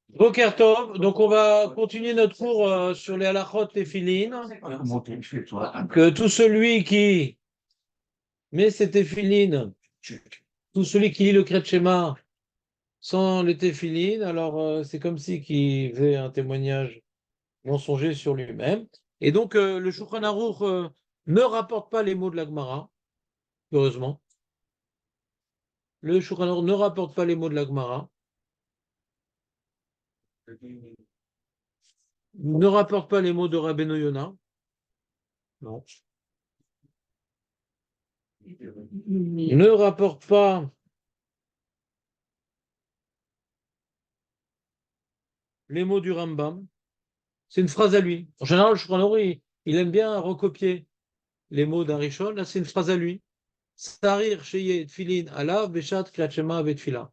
Boker Tov, donc on va continuer notre cours sur les halachot téphilines. Que tout celui qui met ses téphilines, tout celui qui lit le Kriyat Shema sans les téphilines, alors c'est comme si qui faisait un témoignage mensonger sur lui-même. Et donc le Shulchan Aruch ne rapporte pas les mots de la Gemara, heureusement. Le Shulchan Aruch ne rapporte pas les mots de la Gemara. Ne rapporte pas les mots de Rabbeinu Yona. Non. Ne rapporte pas les mots du Rambam. C'est une phrase à lui. En général, le Shulchan Aruch, il aime bien recopier les mots d'un Rishon. Là, c'est une phrase à lui. Sarir sheye tfilin alav beshat kriyat shema betfila.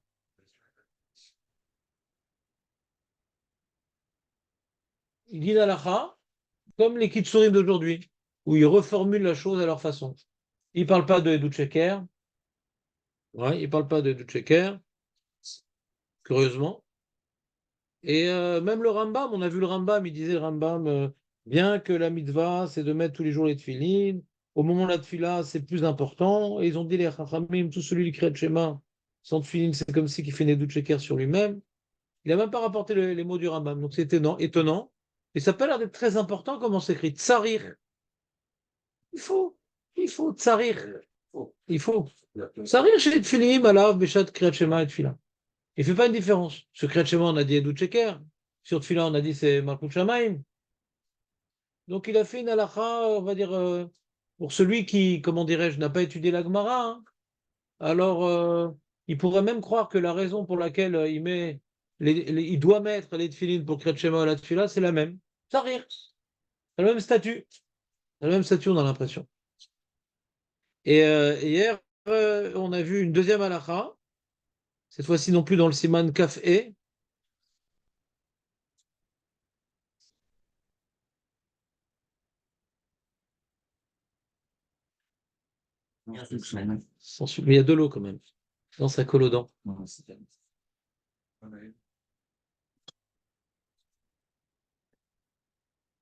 Il dit l'halakha comme les kitsurim d'aujourd'hui, où ils reformulent la chose à leur façon. Ils ne parlent pas de Edut Sheker. Ouais, ils ne parlent pas de Edut Sheker, curieusement. Et même le Rambam, on a vu le Rambam, il disait le Rambam, bien que la mitzvah, c'est de mettre tous les jours les tefillin, au moment de la tefila, c'est plus important. Et ils ont dit les Chachamim, tout celui qui crée le schéma, sans tefillin, c'est comme si il fait une Edut Sheker sur lui-même. Il n'a même pas rapporté les mots du Rambam, donc c'est étonnant, étonnant. Et ça peut l'air d'être très important comment c'est écrit. Tsarir. Il faut, tsarir. Il faut. Tsarir chez Tfilim, alav, beshat, kriyat shema et tfila. Il ne fait pas une différence. Sur kriyat shema, on a dit Edut Sheker. Sur tfila, on a dit c'est Malchut Shamaim. Donc il a fait une halakha, on va dire, pour celui qui, comment dirais-je, n'a pas étudié la Gemara. Hein. Alors, il pourrait même croire que la raison pour laquelle il doit mettre les tfilines pour kriyat shema et la tfila, c'est la même. Tsarir. C'est le même statut. C'est le même statut, on a l'impression. Et hier, on a vu une deuxième halakha, cette fois-ci non plus dans le Siman Kaf E. Mais il y a de l'eau quand même, dans sa colle aux dents.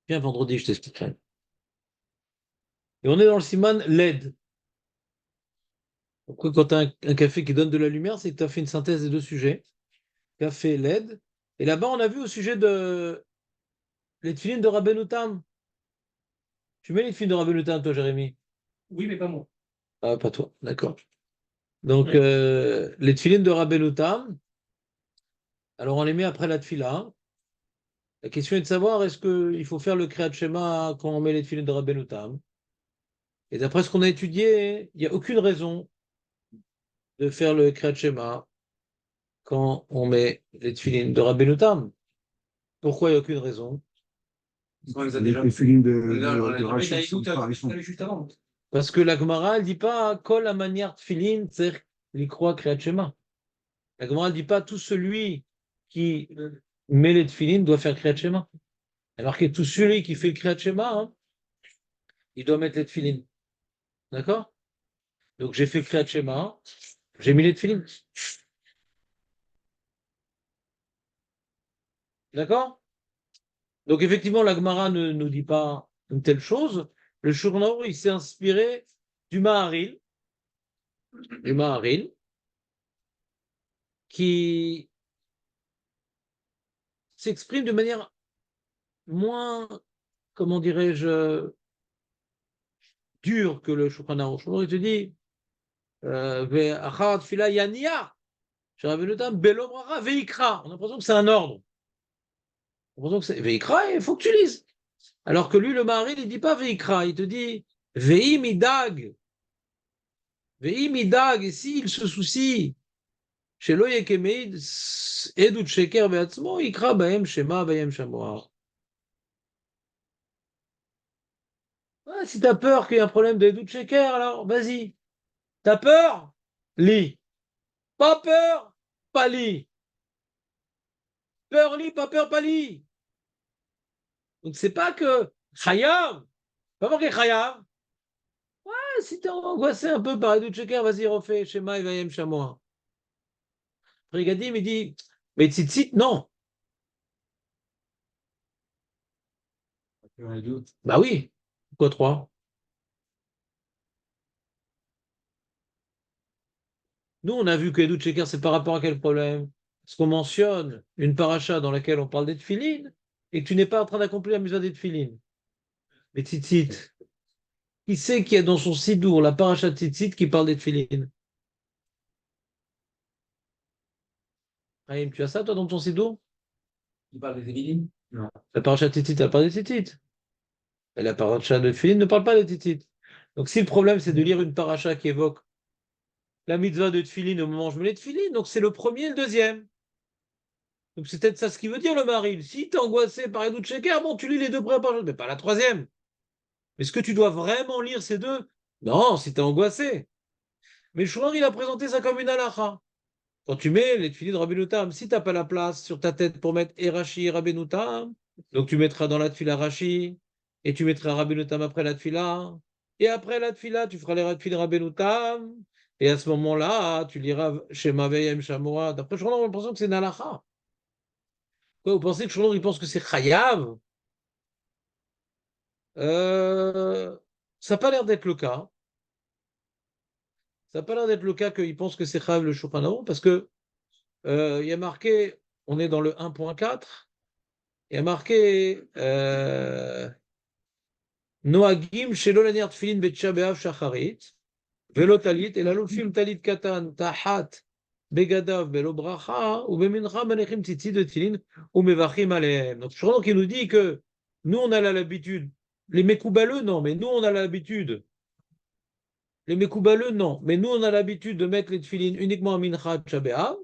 Viens vendredi, je t'expliquerai. Et on est dans le Siman LED. Donc, quand tu as un café qui donne de la lumière, c'est que tu as fait une synthèse des deux sujets. Café LED. Et là-bas, on a vu au sujet de les tefilines de Rabbeinu Tam. Tu mets les tefilines de Rabbeinu Tam, toi, Jérémy? Oui, mais pas moi. Ah, pas toi, d'accord. Donc, les tefilines de Rabbeinu Tam, alors on les met après la tefila. La question est de savoir est-ce qu'il faut faire le Kriyat Shema quand on met les tefilines de Rabbeinu Tam. Et d'après ce qu'on a étudié, il n'y a aucune raison de faire le Kriyat Shema quand on met les tefilines de Rabbeinu Tam. Pourquoi il n'y a aucune raison? Les films de Rachid sont pas juste avant. Parce que la Gemara, elle ne dit pas Kol la manière tefilin, c'est-à-dire qu'il croit Kriyat Shema. La Gemara ne dit pas tout celui qui met les tefilines doit faire Kriyat Shema. Alors que tout celui qui fait le Kriyat Shema, hein, il doit mettre les tefilines. D'accord? Donc j'ai fait le Kriyat Shema, j'ai mis les tefilines. D'accord? Donc effectivement, la Gemara ne nous dit pas une telle chose. Le Shulchan Aruch, il s'est inspiré du Maharil, qui s'exprime de manière moins, comment dirais-je, dure que le Shulchan Aruch. Le Shulchan Aruch, il te dit, Ve'achar tfila yaniya, Sheravenutam belo bracha veikra. On a l'impression que c'est un ordre. On a l'impression que c'est veikra, il faut que tu lises. Alors que lui, le Maharil, il ne dit pas veikra, il te dit veim idag. Veim idag, et s'il se soucie, chez Yekemeid, Edut Sheker ve'atzmo, ikra bahem shema bayem shamoar. Ah, si t'as peur qu'il y ait un problème de Edut Sheker, alors vas-y. T'as peur? Lis. Pas peur? Pas lis. Peur, lis, pas peur, pas lis. Donc c'est pas que Chayav, pas marqué Chayav. Ah, si t'es angoissé un peu par Edut Sheker, vas-y, refais Shema et Vayem Shamoa. Regadim, il dit, mais tzitzit, non. Bah oui. Pourquoi 3? Nous, on a vu que Edut Sheker, c'est par rapport à quel problème? Parce qu'on mentionne une paracha dans laquelle on parle des tefilines et que tu n'es pas en train d'accomplir la mitzvah des tefilines. Mais tzitzit, qui sait qu'il y a dans son sidour la paracha de tzitzit qui parle des tefilines? Raïm, tu as ça, toi, dans ton sidour? Il parle des Évidim? Non. La paracha de tzitzit, elle parle des tzitzit. Et la paracha de tefilines ne parle pas des tzitzit. Donc, si le problème, c'est de lire une paracha qui évoque la mitzvah de tefilines au moment où je mets les tefilines, donc c'est le premier et le deuxième. Donc, c'est peut-être ça ce qui veut dire le maril. Si tu es angoissé par Edut Sheker, bon, tu lis les deux premières paracha, mais pas la troisième. Est-ce que tu dois vraiment lire ces deux? Non, si tu es angoissé. Mais le Shouran, il a présenté ça comme une halakha. Quand tu mets les tefilines de Rabbeinu Tam, si tu n'as pas la place sur ta tête pour mettre Erashi et Rabbeinu Tam, donc tu mettras dans la tefila Rashi, et tu mettras Rabbeinu Tam après la tefila, et après la tefila, tu feras les tefilines Rabbeinu Tam, et à ce moment-là, tu liras Shema Veyem Shamoa. D'après Shouran, on a l'impression que c'est une halakha. Quoi, vous pensez que Shouran, il pense que c'est Chayav? Euh, Ça n'a pas l'air d'être le cas. Ça n'a pas l'air d'être le cas qu'il pense que c'est Chayav le Shulchan Aroukh, parce que il y a marqué, on est dans le 1.4, il y a marqué Noagim shelo lanir tfilin betcha be'av shacharit velo talit el alufim talit katan tahat begadav belo bracha ou bemincha manechim tzitzit de tfilin ou mevachim alehem. Donc je crois qu'il nous dit que nous on a l'habitude, les mekoubaleux non, mais nous on a l'habitude, les mekoubaleux non, mais nous on a l'habitude de mettre les tfilin uniquement à mincha tchabéa.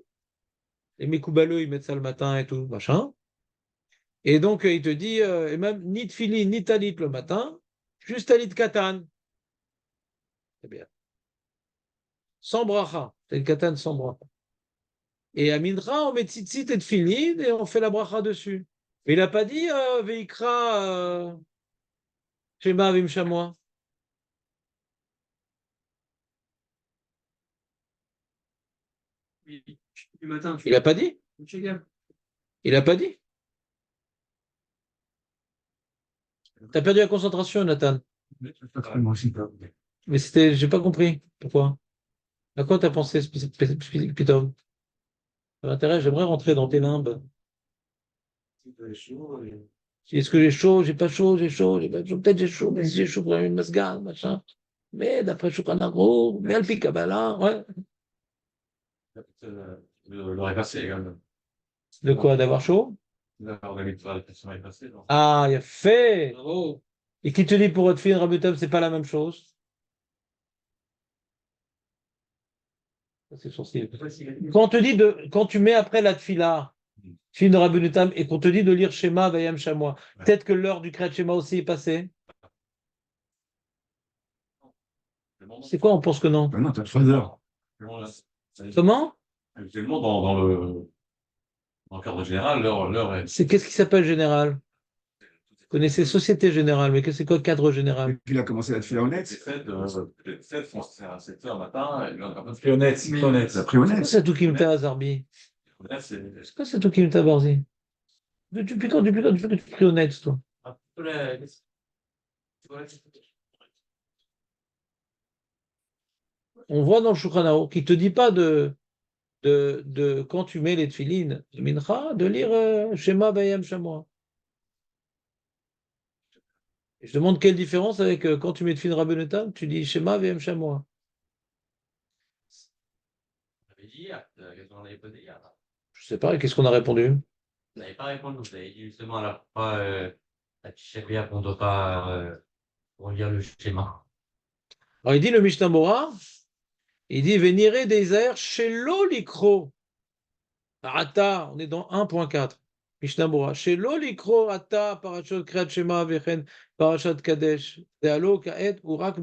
Les mekoubaleux ils mettent ça le matin et tout machin. Et donc, il te dit, et même ni tfili, ni talit le matin, juste talit katan. C'est bien. Sans bracha. Talit katan sans bracha. Et à mincha, on met tzitzit et tfilin et on fait la bracha dessus. Mais il n'a pas dit, veikra, shema avim shamoa. Du matin. Il n'a pas dit. Il n'a pas dit. T'as perdu la concentration, Nathan. Mais c'était, j'ai pas compris. Pourquoi? À quoi t'as pensé, Pitom? Ça m'intéresse, j'aimerais rentrer dans tes limbes. Est-ce que j'ai chaud? J'ai pas chaud, j'ai chaud, j'ai pas chaud. Peut-être j'ai chaud, mais si j'ai chaud pour une masgane, machin. Mais d'après Shulchan Aroukh, mais Alpi Kabbalah, ouais. L'aurait passé également. De quoi? D'avoir chaud? D'accord, on a mis la question est passée. Ah, il a fait! Bravo. Et qui te dit pour votre fille, Rabbi Tom, c'est pas la même chose? Ça, c'est son style. Quand on te dit quand tu mets après la tfila, film de Rabbi Tam, et qu'on te dit de lire Shema, Vayam Shamoa, peut-être que l'heure du Kriyat Shema aussi est passée. C'est quoi, on pense que non? Ben non, t'as 3 heures. Comment? Actuellement, dans le cadre général, l'heure est. C'est qu'est-ce qui s'appelle général? Vous connaissez Société Générale, mais c'est quoi cadre général? Et puis il a commencé à te faire honnête. Les fêtes font à 7 heures le matin. Pris honnête, c'est honnête. Ça a pris C'est honnête. quoi ça, tout qui me t'a, Zarbi? C'est quoi ça, tout qui me t'a, Barzi? Depuis quand tu fais que tu pries honnête, toi? On voit dans le Shulchan Aroukh qui ne te dit pas quand tu mets les tefilines, le mincha, de lire Shema Vayam Shamoa. Je demande quelle différence avec quand tu mets tefilin Rabbeinu Tam, tu dis Shema Vayam Shamoa. On avait dit hier, qu'est-ce qu'on avait posé hier? Je sais pas, qu'est-ce qu'on a répondu? Vous n'avez pas répondu, vous avez dit justement à la fois à Tishabia qu'on ne doit pas relire le schéma. Alors il dit le Mishnah Bora, il dit Venire des airs chez l'olikro. Ata, on est dans 1.4. Mishnah Bora. Chez l'olikro ata parashat Kriyat Shema vechen parashat Kadesh. Dealo kaet urak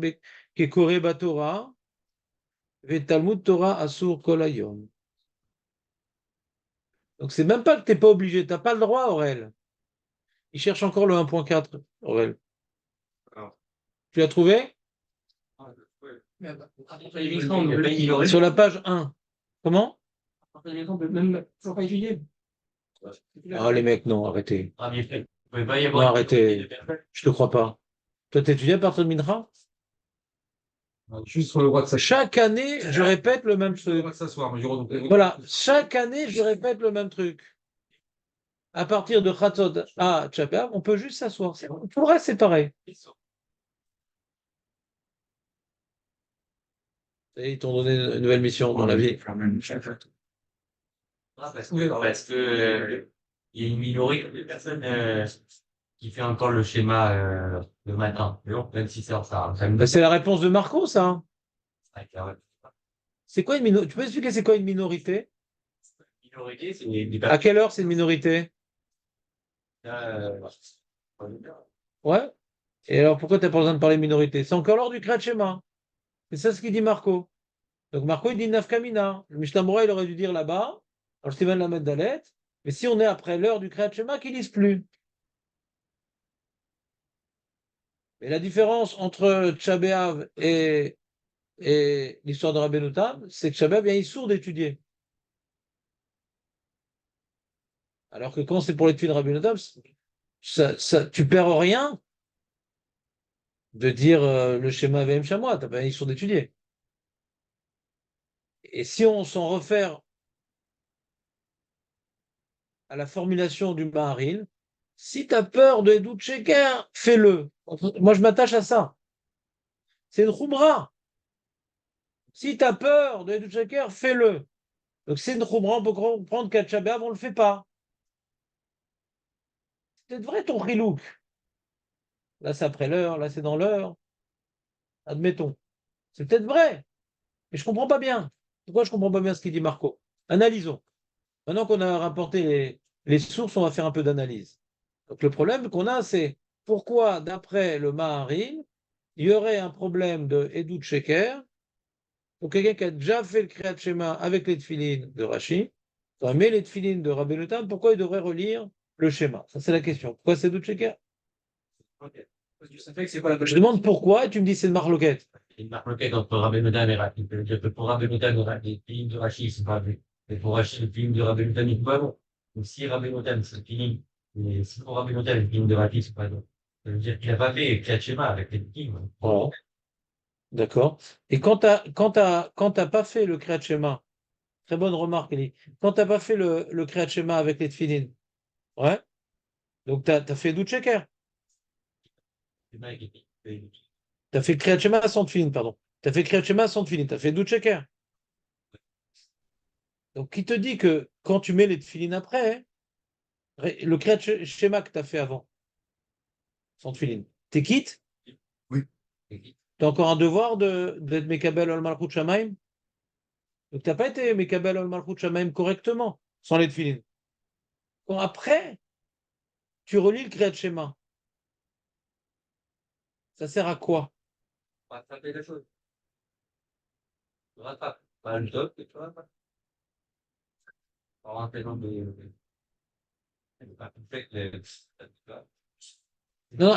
kekore batora. Talmud Torah Asur Kol Hayom. Donc c'est même pas que tu n'es pas obligé, tu n'as pas le droit, Aurel. Il cherche encore le 1.4, Aurel. Tu l'as trouvé? Sur la page 1. Comment? Même toujours pas étudié. Ah, les mecs, non, arrêtez. Ah, mais il pouvait pas y Non, avoir une minorité arrêtez. de personnes. Je te crois pas. Toi, t'étudies à partir de Minra? Juste sur le droit de s'asseoir. Chaque année, je répète le même Sur le truc. droit de s'asseoir. Mais Voilà, chaque année, je répète le même truc. À partir de Khatzot à Tchabéav, on peut juste s'asseoir. Tout le reste, c'est pareil. Et ils t'ont donné une nouvelle mission dans la vie. Ah, parce que, il y a une minorité de personnes qui fait encore le schéma le matin. Mais bon, même si c'est en retard. Ben, c'est la réponse de Marco, ça, hein. Avec la C'est quoi une minorité? Tu peux expliquer c'est quoi une minorité? minorité, c'est des À personnes. quelle heure c'est une minorité? Euh, Ouais. Et alors pourquoi tu n'as pas besoin de parler de minorité? C'est encore l'heure du Kriyat Shema. C'est ça ce qu'il dit Marco. Donc Marco il dit Nafkamina. Le Mishnah Berurah, il aurait dû dire là-bas, alors Steven la mettre Dalet, mais si on est après l'heure du Kriyat Shema, qu'ils lisent plus. Mais la différence entre Tchabéav et l'histoire de Rabbeinu Tam, c'est que Tchabéav, il est sourd d'étudier. Alors que quand c'est pour l'étude de Rabbeinu Tam, tu perds rien de dire le schéma VM Chamois, tu n'as pas besoin d'étudier. Et si on s'en réfère à la formulation du Maharil, si tu as peur de Edut Sheker, fais-le. Moi, je m'attache à ça. C'est une Khumra. Si tu as peur de Edut Sheker, fais-le. Donc, c'est une Khumra, on peut comprendre qu'à Tchabéav, on ne le fait pas. C'est peut-être vrai ton Khilouk. Là, c'est après l'heure, là, c'est dans l'heure. Admettons. C'est peut-être vrai. Mais je ne comprends pas bien. Pourquoi je ne comprends pas bien ce qu'il dit Marco? Analysons. Maintenant qu'on a rapporté les sources, on va faire un peu d'analyse. Donc le problème qu'on a, c'est pourquoi, d'après le Maharil, il y aurait un problème de Edut Sheker pour quelqu'un qui a déjà fait le Kriyat Shema avec les tefilines de Rashi, mais les tefilines de Rabbeinu Tam, pourquoi il devrait relire le schéma? Ça, c'est la question. Pourquoi c'est Edut Sheker? Je demande pourquoi et tu me dis c'est une marloquette. une marque locale entre Rabbeinu Tam et Rashi. Ça veut dire que pour Rabbeinu Tam, les films de Rashi, c'est pas vu. Mais pour Rashi, le film de Rabbeinu Tam, il n'est pas bon. Donc si Rabbeinu Tam, c'est le film, mais si pour Rabbeinu Tam, le film de Rashi, c'est pas bon. Ça veut dire qu'il n'a pas fait Kriyat Shema avec les films. Voilà. D'accord. Et quand t'as pas fait le Kriyat Shema, très bonne remarque, Elie. Quand t'as pas fait le Kriyat Shema avec les tefilines, ouais. Donc t'as fait Edut Sheker. C'est mal écrit. Tu as fait Kriyat Shema sans tefilin, pardon. Tu as fait Kriyat Shema sans tefilin, tu as fait Edut Sheker. Donc, qui te dit que quand tu mets les tefilin après, le Kriyat Shema que tu as fait avant, sans tefilin, t'es quitte? Oui. Tu as encore un devoir d'être Mekabel al Malchut Shamaim? Donc, tu n'as pas été Mekabel al Malchut Shamaim correctement, sans les tefilin. Quand après, tu relis le Kriyat Shema, ça sert à quoi? On va rattraper la chose. Tu rattrapes. Pas le top, et tu rattrapes. On va rentrer dans des. Pas complexe, Non,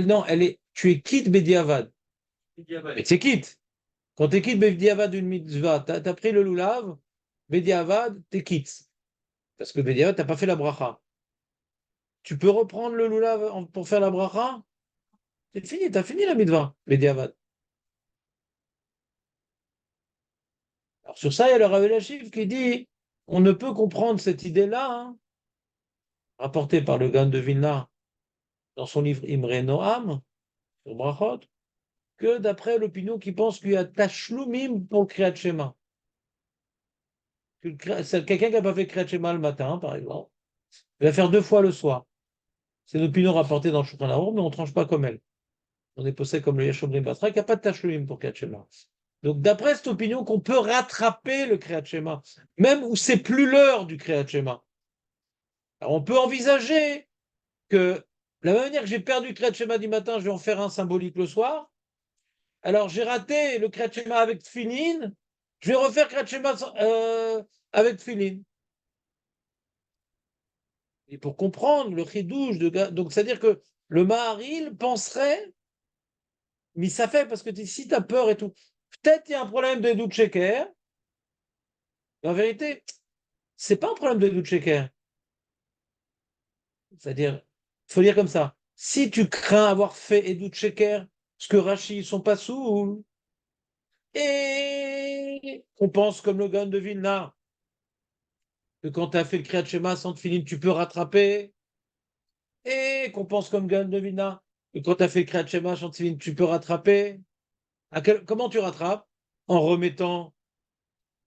non, tu es quitte Bediavad. Mais tu es quitte. Quand tu es quitte Bediavad d'une mitzvah, tu as pris le lulav, Bediavad, tu es quitte. Parce que Bediavad, tu n'as pas fait la bracha. Tu peux reprendre le lulav pour faire la bracha? C'est fini, tu as fini la mitzvah, Bediavad. Alors sur ça, il y a le Rav Eliashiv qui dit on ne peut comprendre cette idée-là, hein, rapportée par le Gaon de Vilna dans son livre Imre Noam, sur Brachot, que d'après l'opinion qui pense qu'il y a Tashlumim pour le Kriyat Shema. C'est quelqu'un qui n'a pas fait Kriyat Shema le matin, par exemple, il va faire deux fois le soir. C'est une opinion rapportée dans le Shulchan Aruch, mais on ne tranche pas comme elle. On est posé comme le Yeshua Ben Batra, qui n'a pas de Tashlumim pour Kriyat Shema. Donc, d'après cette opinion, qu'on peut rattraper le Kriyat Shema, même où c'est plus l'heure du Kriyat Shema. Alors, on peut envisager que, de la même manière que j'ai perdu le Kriyat Shema du matin, je vais en faire un symbolique le soir. Alors, j'ai raté le Kriyat Shema avec Tfilin, je vais refaire Kriyat Shema avec Tfilin. Et pour comprendre le chidouche donc c'est-à-dire que le Maharil penserait, mais ça fait parce que si tu as peur et tout, peut-être il y a un problème de Sheker. En vérité, c'est pas un problème de doute shaker. C'est-à-dire, il faut dire comme ça. Si tu crains avoir fait doute shaker, parce que Rashi, ils sont pas sous, et on pense comme le Gaon de Vilna, que quand tu as fait le Kriyat Shema sans tefillin, tu peux rattraper, et qu'on pense comme Gaon de Vilna, que quand tu as fait le Kriyat Shema sans tefillin, tu peux rattraper. Comment tu rattrapes? En remettant,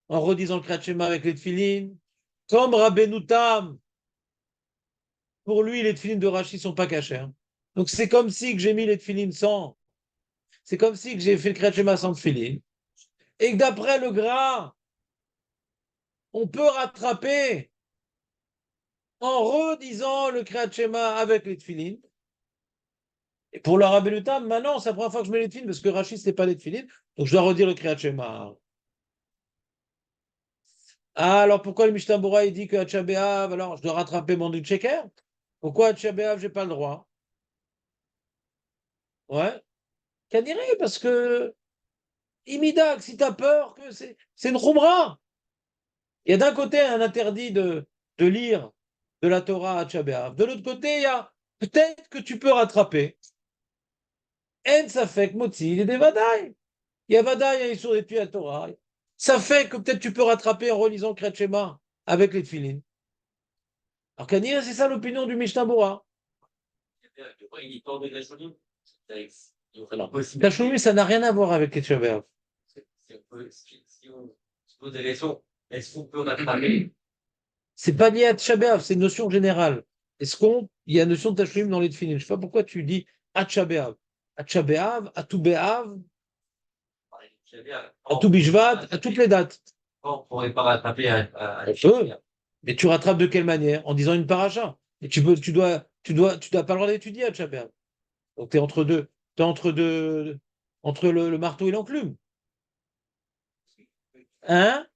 en redisant le Kriyat Shema avec les tefillin, comme Rabbeinu Tam. Pour lui, les tefillin de Rashi sont pas cachés. Hein. Donc c'est comme si que j'ai mis les tefillin sans. C'est comme si que j'ai fait le Kriyat Shema sans tefillin. Et que d'après le gras, on peut rattraper en redisant le Kriyat Shema avec les tefillin. Et pour le Rabbeinu Tam, maintenant, c'est la première fois que je mets les tefillin parce que Rashi, c'est pas les tefillin. Donc je dois redire le Kriyat Shema. Ah, alors pourquoi le Mishnah Bora il dit que Hatcha B'Av, alors je dois rattraper mon doute shaker? Pourquoi Hatcha B'Av, j'ai pas le droit? Ouais. Kaniré, parce que Imidak, si tu as peur que c'est une Khumra. Il y a d'un côté un interdit de lire de la Torah à Tchabéav. De l'autre côté, il y a peut-être que tu peux rattraper. En ça fait que Motzi, il est des Vadaï. Il y a Vadaï, il y a Issour et la Torah. Ça fait que peut-être tu peux rattraper en relisant Kriyat Shema avec les Tfilin. Alors Kanir, c'est ça l'opinion du Mishnah Bora. Alors, Tachloumi, ça n'a rien à voir avec les Tchabéav. Si on se pose des questions, est-ce qu'on peut rattraper? C'est pas lié à Tchabéav, c'est une notion générale. Il y a une notion de Tachloumi dans les Tfilin? Je ne sais pas pourquoi tu dis Tchabéav. Tchabéav, Atoubeav, Atou Bishvat, à toutes les dates. On ne pourrait pas rattraper On peut. Mais tu rattrapes de quelle manière? En disant une paracha. Et tu dois pas le droit d'étudier à Tchabéav. Donc tu es entre deux. Tu es entre le marteau et l'enclume. Hein?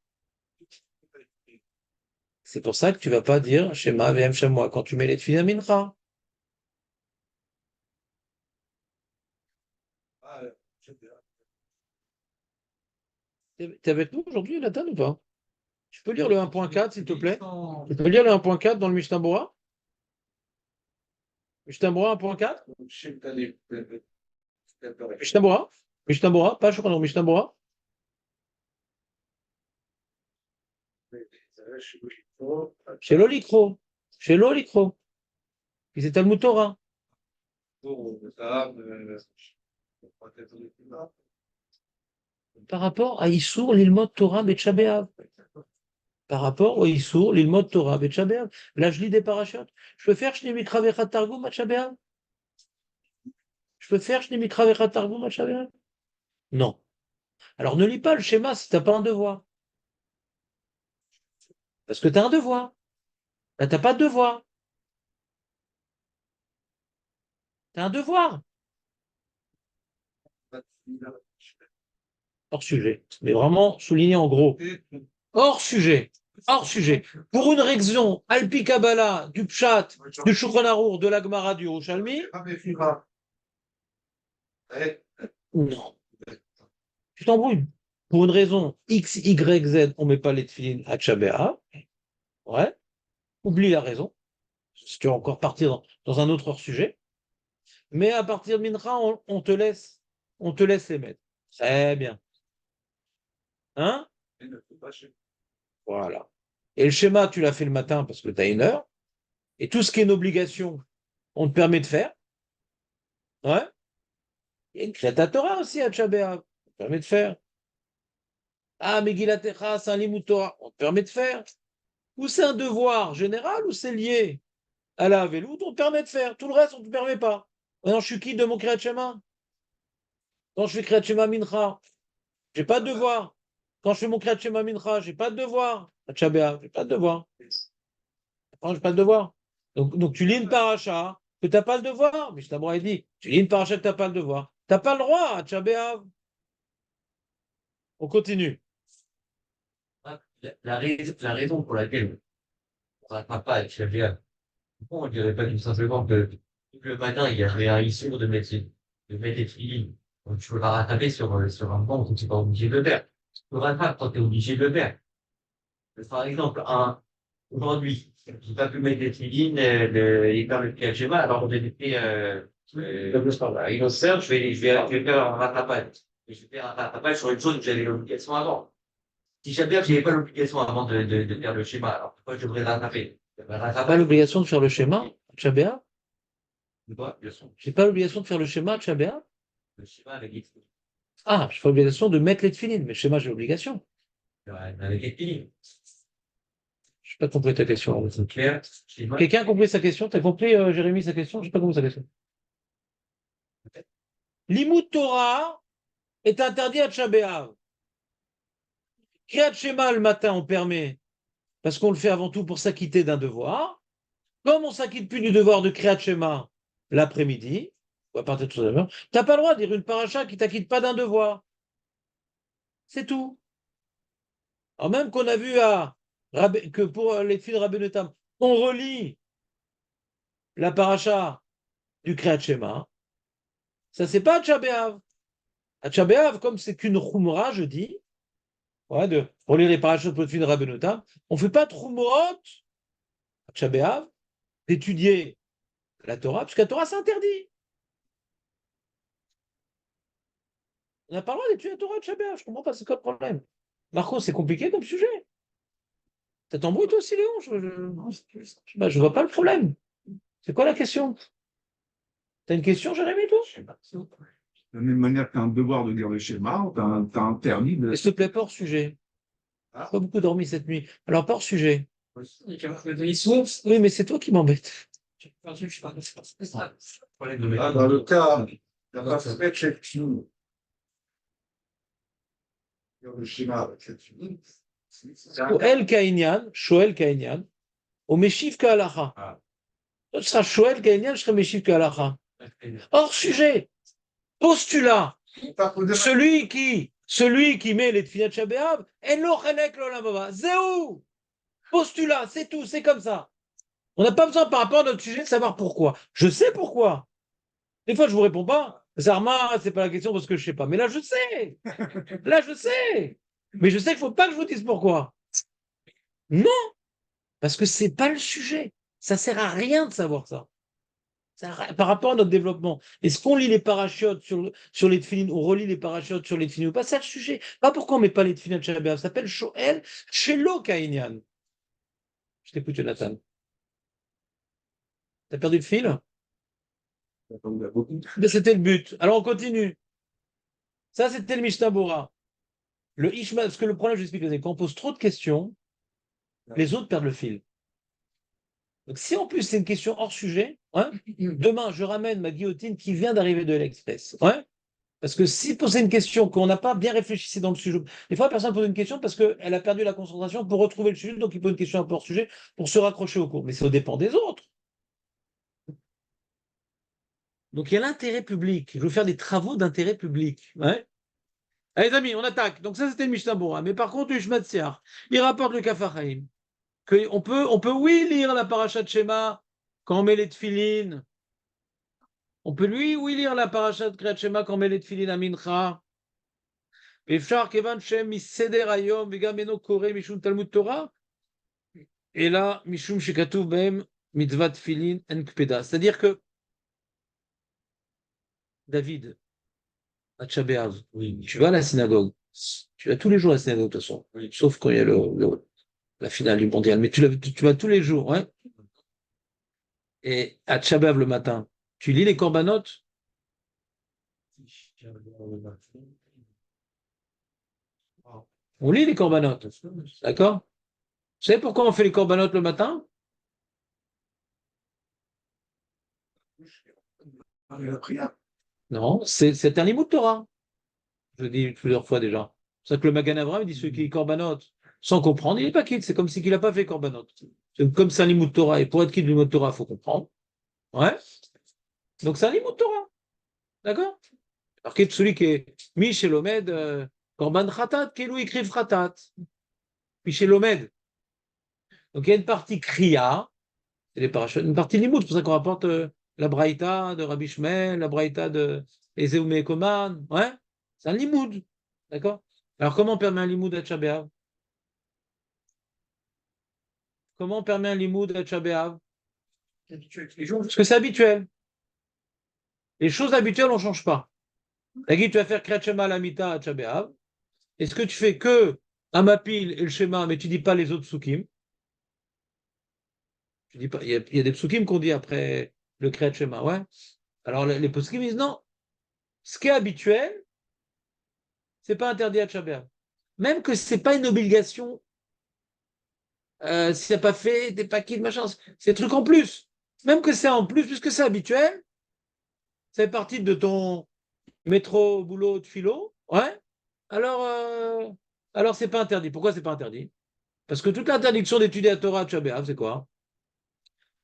C'est pour ça que tu vas pas dire Shema VM Shamoa quand tu mets les tefilin mincha. T'es avec nous aujourd'hui, Nathan, ou pas? Tu peux lire le 1.4, s'il te plaît? Tu peux lire le 1.4 dans le Mishnah Bora? Mishnah Bora 1.4? Mishnah Bora? Mishnah Bora? Pas, je crois, non, Mishnah Bora? Chez l'Olikro. Chez l'Olikro. Puis c'est Talmud Torah. Par rapport à Issour, l'Ilmod Torah, Betchabéav. Par rapport au Issour, l'Ilmod Torah, Betchabéav. Là, je lis des parachutes. Je peux faire Shni Mikra Vechat Targum, Betchabéav? Je peux faire Shni Mikra Vechat Targum, Betchabéav? Non. Alors ne lis pas le schéma si tu n'as pas un devoir. Parce que tu as un devoir. Là, tu n'as pas de devoir. Tu as un devoir. Hors sujet. Mais vraiment souligné en gros. Hors sujet. Hors sujet. Pour une raison, Alpi Kabbalah, du Pshat, du Shulchan Arour, de la Gemara, du Yerushalmi. Non. Tu t'embrouilles. Pour une raison X, Y, Z, on ne met pas les tefilines à Tchabéa. Ouais. Oublie la raison. Si tu veux encore partir dans un autre hors-sujet. Mais à partir de Mincha, on te laisse les mettre. Très bien. Hein? Voilà. Et le schéma, tu l'as fait le matin parce que tu as une heure. Et tout ce qui est une obligation, on te permet de faire. Ouais. Il y a une Kriyat Torah aussi à Tchabéa. On te permet de faire. Ah, Megillat Echa, c'est un Limut Torah. On te permet de faire. Ou c'est un devoir général ou c'est lié à la Veloute, on te permet de faire. Tout le reste, on ne te permet pas. Maintenant, je suis qui de mon Kriyat Shema? Quand je fais Kriyat Shema Mincha, j'ai pas de devoir. Quand je fais mon Kriyat Shema Mincha, j'ai pas de devoir. À Tchabéa, j'ai pas de devoir. J'ai pas de devoir. Donc tu lis une paracha que tu n'as pas le devoir. Mais je t'ai dit, tu lis une paracha que tu n'as pas le devoir. Tu n'as pas le droit à Tchabéa. On continue. La raison pour laquelle on ne rattrape pas avec Chabéa, pourquoi on ne dirait pas tout simplement que le matin, il y avait un issue de mettre des filles. Donc tu peux la rattraper sur un banc où tu n'es pas obligé de le faire. Tu peux rattraper quand tu es obligé de le faire. Par exemple, aujourd'hui, j'ai pas pu mettre des filines, et faire le pied schéma, alors j'ai fait, Innocent, je vais faire un rattrapage. Et je vais faire un rattrapage sur une chose que j'avais l'obligation avant. Si j'avais pas l'obligation avant de faire le schéma, alors pourquoi je devrais le rattraper? Pas l'obligation de faire le schéma, Tchabéa? De quoi? Bien sûr. J'ai pas l'obligation de faire le schéma, Tchabéa? Le schéma avec les, Ah, j'ai pas l'obligation de mettre les tefilines, mais le schéma, j'ai l'obligation. avec les filines. Je n'ai pas compris ta question. C'est clair, schéma. Quelqu'un a compris sa question? T'as compris, Jérémy, sa question? Je n'ai pas compris sa question. L'imout Torah est interdit à Tchabéa. Kriyat Shema le matin, on permet, parce qu'on le fait avant tout pour s'acquitter d'un devoir. Comme on s'acquitte plus du devoir de Kriyat Shema l'après-midi, ou à partir de tout à l'heure, tu n'as pas le droit de dire une paracha qui t'acquitte pas d'un devoir. C'est tout. Alors même qu'on a vu que pour les filles de Rabbeinu Tam, on relie la paracha du Kriyat Shema, ça c'est pas à Tcha B'Av. À Tcha B'Av, comme c'est qu'une Khumra, je dis, ouais, de relire les parachutes pour les filles de Rabbeinu Tam, on ne fait pas de Khumrot à Tcha B'Av d'étudier la Torah, parce que la Torah c'est interdit. On n'a pas le droit d'étudier la Torah à Tcha B'Av, je ne comprends pas, c'est quoi le problème? Marco, c'est compliqué comme sujet. Ça t'embrouille toi aussi, Léon? Je vois pas le problème. C'est quoi la question? T'as une question, Jérémy, toi? De la même manière que tu as un devoir de lire le schéma, tu as interdit de. S'il te plaît, pas hors sujet. Ah. Pas beaucoup dormi cette nuit. Alors, pas hors sujet. Ils sont, Oui, mais c'est toi qui m'embête. je sais pas, c'est ça. Ah, dans le cas, il n'y a pas fait chez nous. Lire le schéma avec cette fille. Shoel Kainyan, au Meshiv Ka'alacha. Ah. Toi, tu seras Shoel Kainyan, je serai Meshiv Ka'alacha. Hors sujet. Postulat. Celui qui met les Tfilat Shabéav, Eno Chelek Lolamava. Zéou. Postulat, c'est tout, c'est comme ça. On n'a pas besoin par rapport à notre sujet de savoir pourquoi. Je sais pourquoi. Des fois, je ne vous réponds pas. Zarma, c'est pas la question parce que je ne sais pas. Mais là, je sais. Là, je sais. Mais je sais qu'il ne faut pas que je vous dise pourquoi. Non, parce que c'est pas le sujet. Ça sert à rien de savoir ça. Par rapport à notre développement. Est-ce qu'on lit les parachutes sur les tefilines, on relit les parachutes sur les tefilines ou pas? C'est le sujet. Pas pourquoi on met pas les tefilines à Shabbat. Ça s'appelle Shoel Shelo Kainyan. Je t'écoute, Jonathan. T'as perdu le fil? Mais c'était le but. Alors on continue. Ça, c'était le Mishnah Bora. Le Ishma, parce que le problème, je vous explique, c'est quand on pose trop de questions, les autres perdent le fil. Donc si en plus c'est une question hors sujet, hein, demain je ramène ma guillotine qui vient d'arriver de l'Express. Ouais. Parce que si poser une question qu'on n'a pas bien réfléchi dans le sujet, des fois personne pose une question parce qu'elle a perdu la concentration pour retrouver le sujet, donc il pose une question un peu hors sujet pour se raccrocher au cours. Mais ça dépend des autres. Donc il y a l'intérêt public. Je veux faire des travaux d'intérêt public. Ouais. Allez, les amis, on attaque. Donc, ça, c'était le Mishnah Bora. Mais par contre, le Shmatsiar, il rapporte le Kafachaim. On peut, oui, lire la Parashat Shema quand on met les tefilines. On peut, lui, oui, lire la Parashat Kriyat Shema quand on met les tefilines à Mincha. Efshar kevan shem miseder hayom vegam eno kore mishum Talmud Torah. Et là, mishum shekatuv behem mitzvat tefilin en kpeda. C'est-à-dire que, David, à Tcha B'Av, Oui. tu vas à la synagogue. Tu vas tous les jours à la synagogue, de toute façon. Oui. Sauf quand il y a la finale du mondial. Mais tu vas tous les jours, ouais. Et à Tchabav le matin, tu lis les corbanotes? On lit les corbanotes, d'accord? Vous savez pourquoi on fait les corbanotes le matin? La prière. Non, c'est un limud Torah. Je le dis plusieurs fois déjà. C'est ça que le Magan Avraham dit ceux qui corbanotent sans comprendre, il n'est pas quitte. C'est comme si il n'a pas fait corbanote. Comme c'est un limud Torah. Et pour être quitte du limud Torah, il faut comprendre. Ouais. Donc c'est un limud Torah. D'accord? Alors, celui qui est Michel Omed, Korban Khatat, Kelou écrive Khatat. Michel Omed. Donc il y a une partie Kriya, c'est les parachutes, une partie Limoud, c'est pour ça qu'on rapporte la Braïta de Rabbi Shmuel, la Braïta de Ezeu Mekoman. Ouais, c'est un Limoud. D'accord? Alors comment on permet un Limoud à Tcha B'Av? comment on permet un limoud à Tisha B'Av? Les jours, Parce que c'est habituel. Les choses habituelles, on ne change pas. La guide, tu vas faire Kriyat Shema la Mita à Tisha B'Av. Est-ce que tu fais que Amapil et le schéma, mais tu dis pas les autres psukim? Tu dis pas. Il y a des psukim qu'on dit après le Kriyat Shema, ouais. Alors les psukim disent non. Ce qui est habituel, c'est pas interdit à Tisha B'Av. Même que c'est pas une obligation. Si t'as pas fait, t'es pas qui de machin. C'est des trucs en plus. Même que c'est en plus, puisque c'est habituel, ça fait partie de ton métro, boulot, de philo, ouais. Alors, alors c'est pas interdit. Pourquoi c'est pas interdit? Parce que toute l'interdiction d'étudier la Torah à Tisha B'Av, c'est quoi?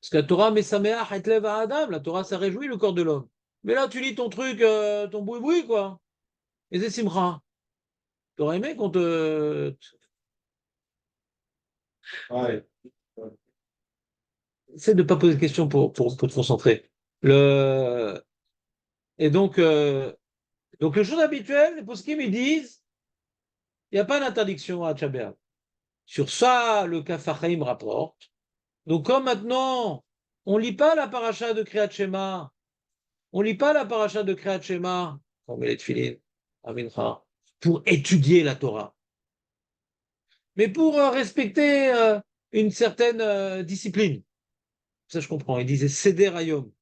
Parce que la Torah, Mesameach et Lev Adam, la Torah, ça réjouit le corps de l'homme. Mais là, tu lis ton truc, ton boui-boui, quoi. Et c'est Simcha. T'aurais aimé qu'on te. ouais. Essaie de ne pas poser de questions pour te concentrer. Le... Et donc, les choses habituelles, les poskim, ils disent, il n'y a pas d'interdiction à Tisha B'Av. Sur ça, le Kafachaim rapporte. Donc, comme maintenant, on ne lit pas la paracha de Kriyat Shema, on lit pas la paracha de Kriyat Shema, on met les tefillin, à Mincha, pour étudier la Torah, mais pour respecter une certaine discipline. Ça, je comprends. Il disait Seder Hayom.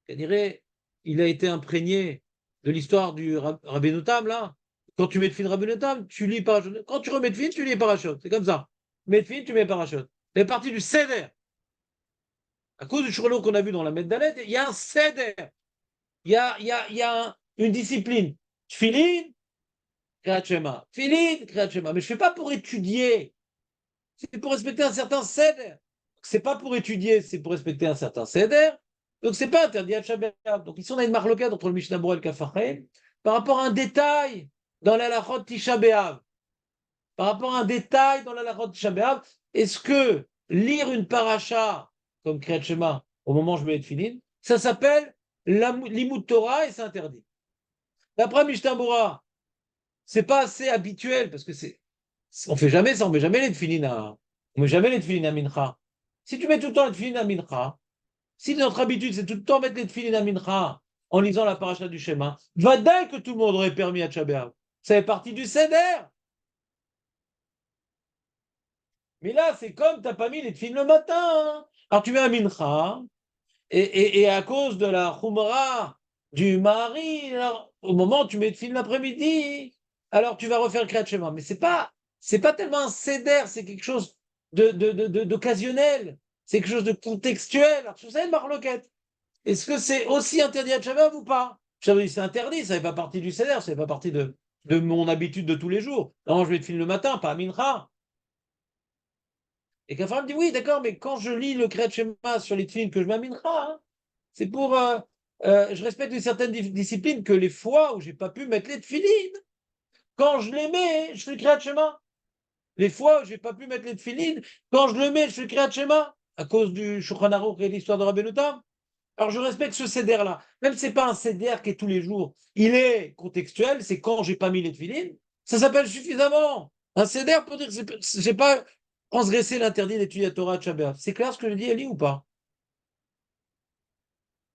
C'est-à-dire, il a été imprégné de l'histoire du Rabbeinu Tam, là. Quand tu mets de fin Rabbeinu Tam, tu lis parachute. Quand tu remets de fin, tu lis parachute. C'est comme ça. Mets de fin, tu mets parachute. C'est partie du Seder. À cause du Shurlo qu'on a vu dans la Meddalet, il y a un Seder. Il y a une discipline. Tfilin, Kriyat Shema. Tfilin, Kriyat Shema. Mais je ne fais pas pour étudier. C'est pour respecter un certain Seder. C'est pas pour étudier, c'est pour respecter un certain Seder. Donc c'est pas interdit à Shabbat. Donc ici on a une marloquette entre le Mishnah Berurah et le Kafachem par rapport à un détail dans la halachot Tisha B'Av. Par rapport à un détail dans la halachot Tisha B'Av, est-ce que lire une paracha comme Kriyat Shema au moment où je mets le filin, ça s'appelle l'imout Torah et c'est interdit. D'après Mishnah Berurah, c'est pas assez habituel parce que on fait jamais ça, on met jamais les tefillin on met jamais les tefillin à mincha. Si tu mets tout le temps les tefillin à mincha, si notre habitude c'est tout le temps mettre les tefillin à mincha en lisant la paracha du schéma, va dire que tout le monde aurait permis à Tisha B'Av. Ça fait partie du seder. Mais là, c'est comme tu n'as pas mis les tefillin le matin. Hein. Alors tu mets à mincha, et à cause de la chumra du mari, alors, au moment où tu mets les tefillin l'après-midi, alors tu vas refaire le Kriyat Shema. Mais c'est pas tellement un seder, c'est quelque chose d'occasionnel, c'est quelque chose de contextuel. Alors, je sais, une marloquette. Est-ce que c'est aussi interdit à Shabbat ou pas? J'avais dit c'est interdit, ça fait pas partie du seder, ça fait pas partie de mon habitude de tous les jours. Non, je vais te filmer le matin, pas à Mincha. Et Kafar me dit oui, d'accord, mais quand je lis le Kriyat Shema sur les films que je mets à Mincha, hein, c'est pour. Je respecte une certaine discipline que les fois où j'ai pas pu mettre les tefillin, quand je les mets, je fais le Kriyat Shema. Les fois où j'ai pas pu mettre les tefillin, quand je le mets, je fais le Kriyat Shema, à cause du Shulchan Aruch et l'histoire de Rabbeinu Tam. Alors je respecte ce céder-là. Même si ce n'est pas un céder qui est tous les jours, il est contextuel, c'est quand j'ai pas mis les tefillin, ça s'appelle suffisamment. Un céder pour dire que j'ai pas transgressé l'interdit d'étudier la Torah de Shabbat. C'est clair ce que je dis, Eli, ou pas?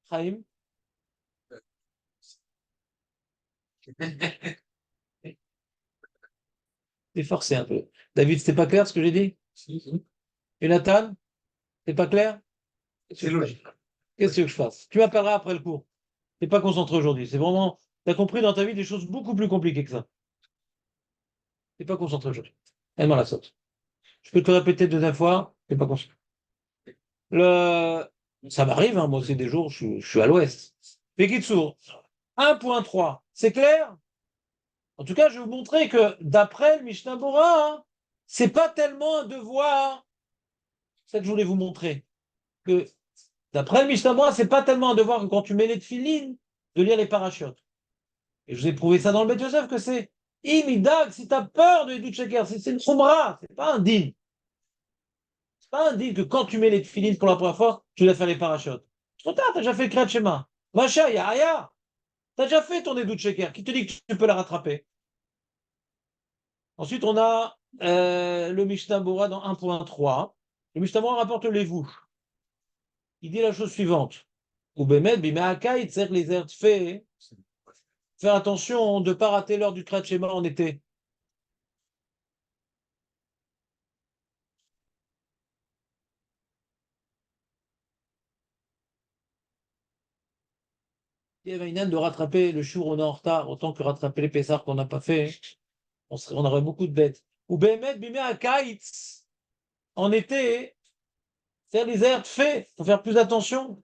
Chaim? C'est forcé un peu. David, c'était pas clair ce que j'ai dit? Et Nathan? C'est pas clair? C'est logique. Qu'est-ce que je fasse? Tu m'appelleras après le cours. T'es pas concentré aujourd'hui. C'est vraiment. Tu as compris dans ta vie des choses beaucoup plus compliquées que ça. T'es pas concentré aujourd'hui. Elle-moi la saute. Je peux te le répéter 2 fois, t'es pas concentré. Le... Ça m'arrive, hein, moi aussi des jours, je suis à l'ouest. Pekitsour, 1.3, c'est clair? En tout cas, je vais vous montrer que d'après le Mishnah Bora, hein, c'est pas tellement un devoir. C'est ça que je voulais vous montrer. Que d'après le Mishnah Bora, c'est pas tellement un devoir que quand tu mets les tefillin, de lire les parachutes. Et je vous ai prouvé ça dans le Bet Yosef que c'est imidag, si tu as peur de Edut Sheker, c'est une chumra, c'est pas un din. C'est pas un din que quand tu mets les tefillin pour la première fois, tu dois faire les parachutes. Trop tard, tu as déjà fait le Kriyat Shema. Macha, ya, tu as déjà fait ton Edut Sheker. Qui te dit que tu peux la rattraper? Ensuite, on a le Mishnah Bora dans 1.3. Le Mishnah Bora rapporte le Lévou. Il dit la chose suivante. Ou Bemet, Bimeakai, Tser les fait. Faire attention de ne pas rater l'heure du Kriyat Shema en été. Il y avait une aide de rattraper le jour où on est en retard, autant que rattraper les Pessars qu'on n'a pas fait. On aurait beaucoup de bêtes. Ou Bemet, Bimeakai, en été, c'est les airs fait. Il faut faire plus attention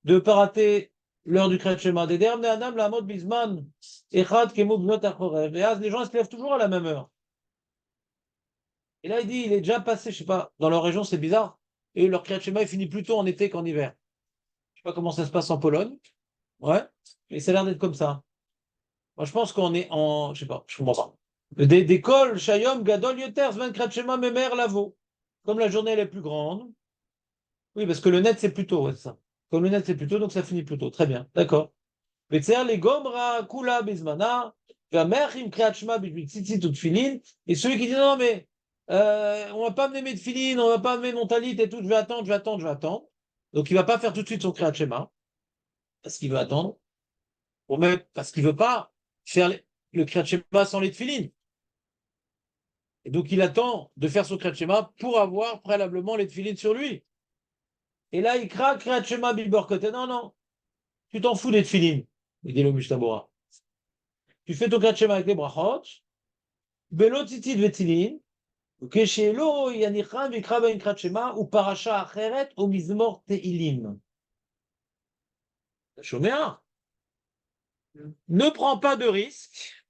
de ne pas rater l'heure du Kriyat Shema. Des derniers Adam, la mode Bisman, Echad, Kemo, Bnot, Achorev. Et les gens se lèvent toujours à la même heure. Et là, il dit, il est déjà passé, je sais pas, dans leur région, c'est bizarre. Et leur Kriyat Shema, il finit plus tôt en été qu'en hiver. Je sais pas comment ça se passe en Pologne. Ouais. Mais ça a l'air d'être comme ça. Moi, je pense qu'on est en, je sais pas, je comprends pas. Des cols, Shayom, Gadol, Yoter, Zman, Kriyat Shema, Memer, Lavo. Comme la journée, elle est plus grande. Oui, parce que le net, c'est plus tôt, ouais, c'est ça. Comme le net, c'est plus tôt, donc ça finit plus tôt. Très bien. D'accord. Vetzer les gomra kula bizmana, v'amerchim kriyat shema b'tzitzit ou tfilin. Et celui qui dit non, mais on va pas amener mes tfilin, on va pas amener mon talit et tout, je vais attendre, je vais attendre, je vais attendre. Donc il va pas faire tout de suite son kriyat shema, parce qu'il veut attendre, ou même parce qu'il veut pas faire le kriyat shema sans les tfilin. Et donc il attend de faire son kriyat shema pour avoir préalablement les tfilin sur lui. Et là il craque kriyat shema bilbor côté. Non, non, tu t'en fous des tfilin, il dit le Mishnah Bora. Tu fais ton kriyat shema avec les brachot, Belo tzitzit vetzilin, וכשאלו יניחם ויקרא בהם קריאת שמע ופרשה אחרת ומזמור תהילים. אתה שומע? Ne prends pas de risque.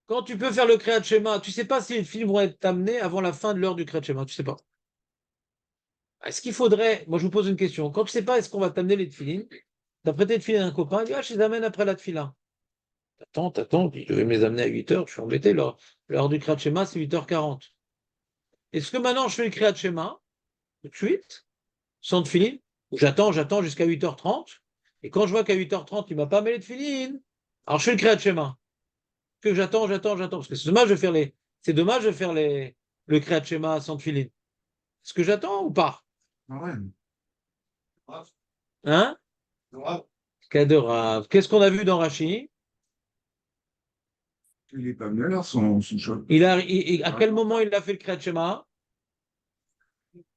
Quand tu peux faire le Kriyat Shema, tu ne sais pas si les films vont être amenés avant la fin de l'heure du Kriyat Shema, tu ne sais pas. Est-ce qu'il faudrait, moi je vous pose une question, quand tu ne sais pas est-ce qu'on va t'amener les tefilines, t'as prêté les tefilines à un copain, il dit, ah, je les amène après la tefila. T'attends, je devais me les amener à 8h, je suis embêté, l'heure du Kriyat Shema c'est 8h40. Est-ce que maintenant je fais le Kriyat Shema, tout de suite, sans tefilines, ou j'attends jusqu'à 8h30, et quand je vois qu'à 8h30 il ne m'a pas amené les tefilines, alors je fais le Kriyat Shema. Que j'attends, parce que c'est dommage de faire le Kriyat Shema sans tefilin. Est-ce que j'attends ou pas? Ah ouais. Hein? Kaderav. Qu'est-ce qu'on a vu dans Rashi? Il est pas venu alors, son choc. À quel moment il a fait le Kriyat Shema?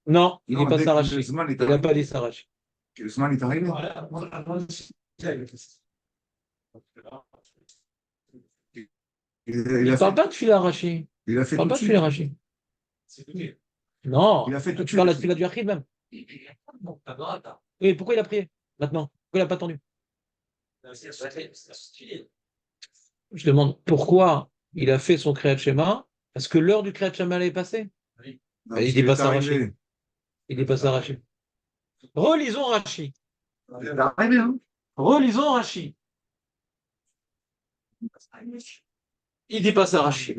Non, il n'est pas ça Rashi. Il n'a pas dit ça Rashi. Le Zman est arrivé. Il Il ne a parle fait, pas de fila Rashi. il a Il fait ne parle tout pas de de suite. fila Rashi. Non, Il a fait tout de tu parles de la suite. fila du Achid même. Oui, pourquoi il a prié maintenant? Pourquoi il n'a pas attendu? Je demande pourquoi il a fait son Kriyat Shema, parce que l'heure du Kriyat Shema est passée. Non, Il parce dit qu'il pas est ça Rashi. arrivé. Il dit pas ça Rashi. Relisons Rashi. Il est arrivé, hein. Relisons Rashi. Il dit pas ça Rashi.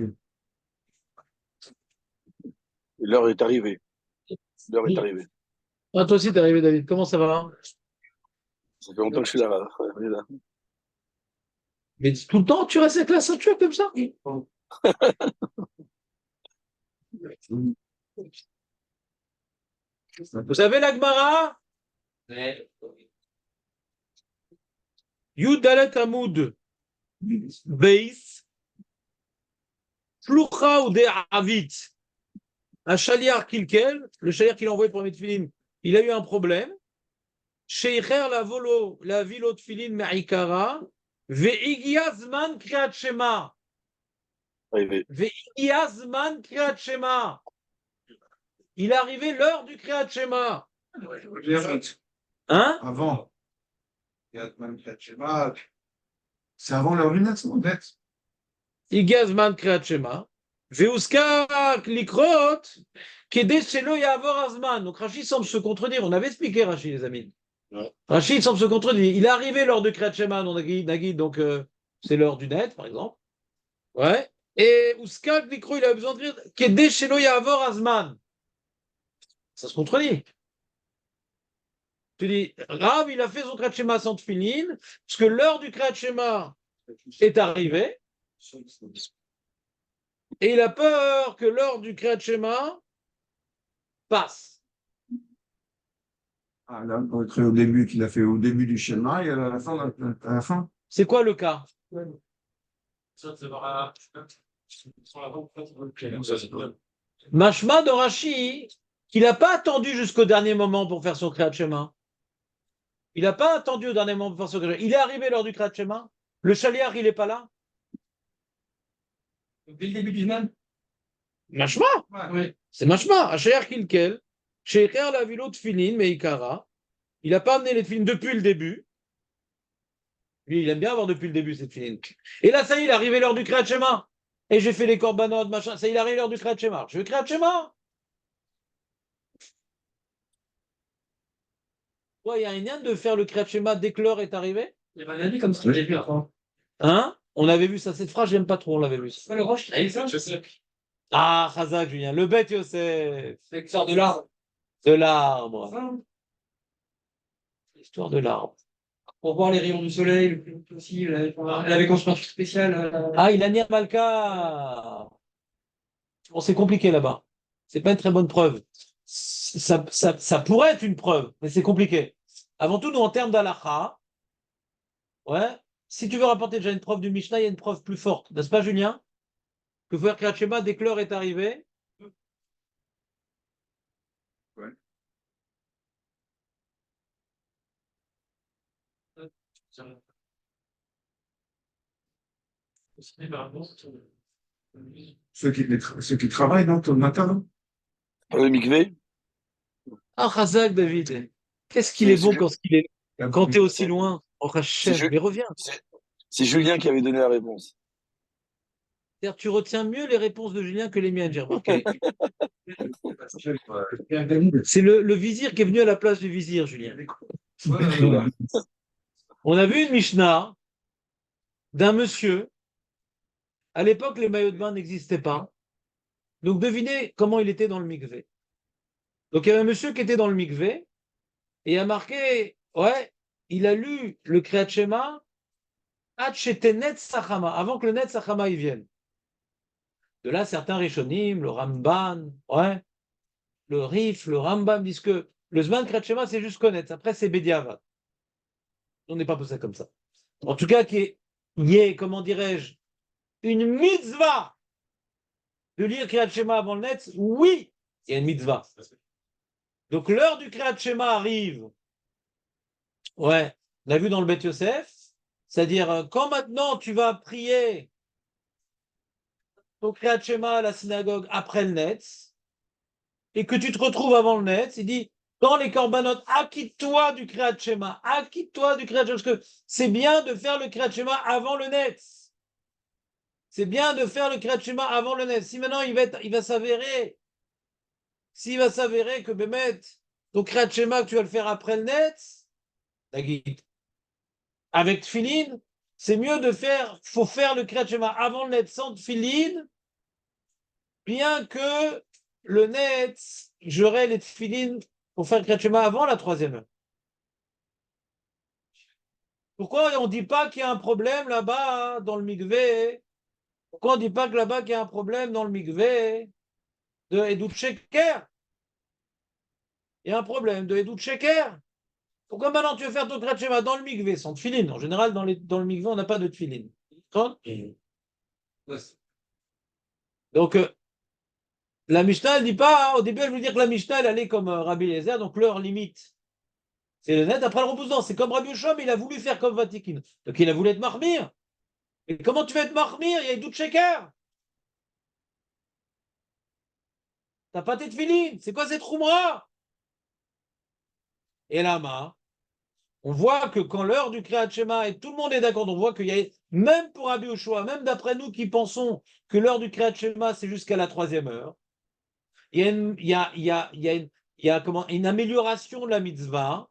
L'heure est arrivée. L'heure est arrivée. Ah, toi aussi, t'es arrivé, David. Comment ça va? Ça fait longtemps que je suis là. Mais tout le temps, tu restes avec la ceinture comme ça? Vous savez la Gemara? Yud Dalet Amud Beis Shlucha ou de Avit. Un chaliar Kilkel, le chaliar qu'il a envoyé pour les tefilin, il a eu un problème. Sheikher la vilo tefilin me'ikara, ve'igia zman kriyat shema. Arrivé. Ve'igia zman kriyat shema. Il est arrivé l'heure du kriyat shema. Hein? Avant. C'est avant l'heure du net, net. Igia zman kriyat shema. Ve'uskak likrot, kede shelo yavor azman. Donc Rachid semble se contredire. On avait expliqué Rachid, les amis. Ouais. Rachid semble se contredire. Il est arrivé lors de Kriyat Shema, non Nagid, donc c'est l'heure du net, par exemple. Ouais. Et Ouskak Likro, il a besoin de dire Kede Shelo Yavor Azman. Ça se contredit. Tu dis, Rav, il a fait son Kriyat Shema sans tefilin, parce que l'heure du Kriyat Shema est arrivée. Et il a peur que l'heure du Kriyat Shema passe. Ah, là, on est au début, qu'il a fait au début du schéma et à la fin, à la fin. C'est quoi le cas? Mashma de Rashi, qu'il n'a pas attendu jusqu'au dernier moment pour faire son Kriyat Shema. Il n'a pas attendu au dernier moment pour faire son Kriyat Shema. Il est arrivé lors du Kriyat Shema. Le chaliar, il n'est pas là. Dès le début du Zman. Mashma. Ouais. C'est Mashma. Asher Kilkel. Sheikher la vilo tfilin meikara. Il n'a pas amené les tfilin depuis le début. Lui, il aime bien avoir depuis le début cette tfilin. Et là, ça y est, il est arrivé l'heure du Kriyat Shema. Et j'ai fait les korbanot, machin. Ça y est, il est arrivé l'heure du Kriyat Shema. Je veux Kriyat Shema. Ouais, il y a un lien de faire le Kriyat Shema dès que l'heure est arrivée. Il y a un avis comme ça, j'ai vu avant. Hein? On avait vu ça, cette phrase, j'aime pas trop, on l'avait vu. C'est pas le Roche qui a dit ça? Je sais. Ah, Chazak, Julien, le bête Yosef. C'est l'histoire de l'arbre. De l'arbre. L'histoire de l'arbre. Pour voir les rayons du soleil le plus vite possible. Elle avait construit un truc spécial. Ah, il a nié Malka. Bon, c'est compliqué là-bas. C'est pas une très bonne preuve. Ça pourrait être une preuve, mais c'est compliqué. Avant tout, nous, en termes d'alacha, ouais, si tu veux rapporter déjà une preuve du Mishnah, il y a une preuve plus forte. N'est-ce pas, Julien? Que faire Kriyat Shema dès que l'heure est arrivée. Ouais. Ceux qui travaillent, non, le matin, non? Pour le mikvé, Ah, Chazak, David. Qu'est-ce qu'il est c'est beau c'est- quand t'es aussi loin. Oh, c'est Hachem, Ju- mais reviens. c'est- c'est Julien qui avait donné la réponse. C'est-à-dire, tu retiens mieux les réponses de Julien que les miennes, j'ai remarqué. C'est le vizir qui est venu à la place du vizir, Julien. On a vu une Mishnah d'un monsieur. À l'époque, les maillots de bain n'existaient pas. Donc, devinez comment il était dans le mikvé. Donc, il y avait un monsieur qui était dans le mikvé et il a marqué, ouais, il a lu le Kriyat Shema Ad shete Netz Sachama, avant que le Netz Sachama y vienne. De là, certains Rishonim, le Ramban, ouais, le Rif, le Rambam disent que le Zman Kriyat Shema, c'est juste connaître. Après, c'est Bediavad. On n'est pas posé comme ça. En tout cas, qu'il y ait, comment dirais-je, une mitzvah de lire Kriyat Shema avant le Netz, oui, il y a une mitzvah. Donc l'heure du Kriyat Shema arrive. Ouais, on a vu dans le Beth Yosef, c'est-à-dire quand maintenant tu vas prier au Kriyat Shema à la synagogue après le Netz, et que tu te retrouves avant le Netz, il dit dans les korbanot, acquitte-toi du Kriyat Shema, acquitte-toi du Kriyat Shema, parce que c'est bien de faire le Kriyat Shema avant le Netz. C'est bien de faire le Kriyat Shema avant le Netz. Si maintenant il va s'avérer, s'il va s'avérer que Bémet, ton Kriyat Shema que tu vas le faire après le Netz, avec Tfilin, c'est mieux de faire, faut faire le Kriyat Shema avant le Netz sans Tfilin, bien que le Netz, j'aurai les Tfilin pour faire le Kriyat Shema avant la troisième heure. Pourquoi on ne dit pas qu'il y a un problème là-bas dans le mikvé? Pourquoi on ne dit pas que là-bas qu'il y a un problème dans le mikvé de Edut Sheker? Il y a un problème de Edut Sheker. Pourquoi maintenant tu veux faire ton Kriyat Shema dans le mikvé sans Tfilin? En général, dans le mikvé, on n'a pas de Tfilin. Donc, la Mishnah, elle dit pas, au début, elle veut dire que la Mishnah, elle allait comme Rabbi Eliezer, donc l'heure limite. C'est le net, après le repousse. C'est comme Rabbi Yoshua, mais il a voulu faire comme Vatikin. Donc il a voulu être marmire. Et comment tu vas être marmire? Il y a doute shaker. T'as pas tes tefilines. C'est quoi cette roumra? Et là, on voit que quand l'heure du Kriyat Shema, et tout le monde est d'accord, on voit qu'il y a, même pour Rabbi Yoshua, même d'après nous qui pensons que l'heure du Kriyat Shema, c'est jusqu'à la troisième heure, il y a une amélioration de la mitzvah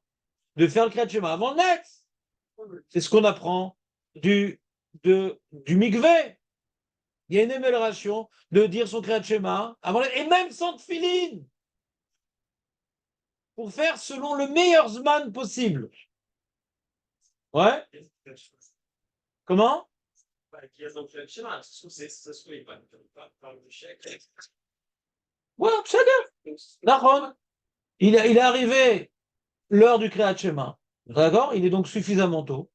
de faire le Kriyat Shema avant le Netz. C'est ce qu'on apprend du mikvé. Il y a une amélioration de dire son Kriyat Shema avant le... et même sans tefilin pour faire selon le meilleur zman possible. Ouais. Comment? Qui est dans le schéma, c'est ce qu'il parle de chèque. Ouais, c'est bien. D'accord. Il est arrivé l'heure du Kriyat Shema. D'accord? Il est donc suffisamment tôt.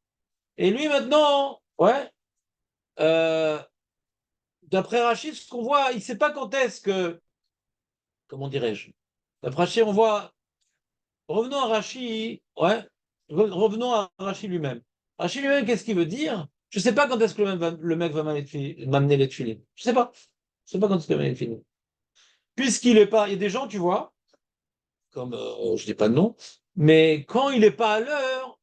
Et lui, maintenant, ouais, euh, d'après Rachid, ce qu'on voit, il ne sait pas quand est-ce que, comment dirais-je, d'après Rachid, on voit, revenons à Rachid, ouais, revenons à Rachid lui-même. Rachid lui-même, qu'est-ce qu'il veut dire? Je ne sais pas quand est-ce que le mec va m'amener les tefilines. Je ne sais pas. Je ne sais pas quand est-ce qu'il va m'amener les tefilines. Puisqu'il est pas, il y a des gens, tu vois, comme, je dis pas de nom, mais quand il n'est pas à l'heure,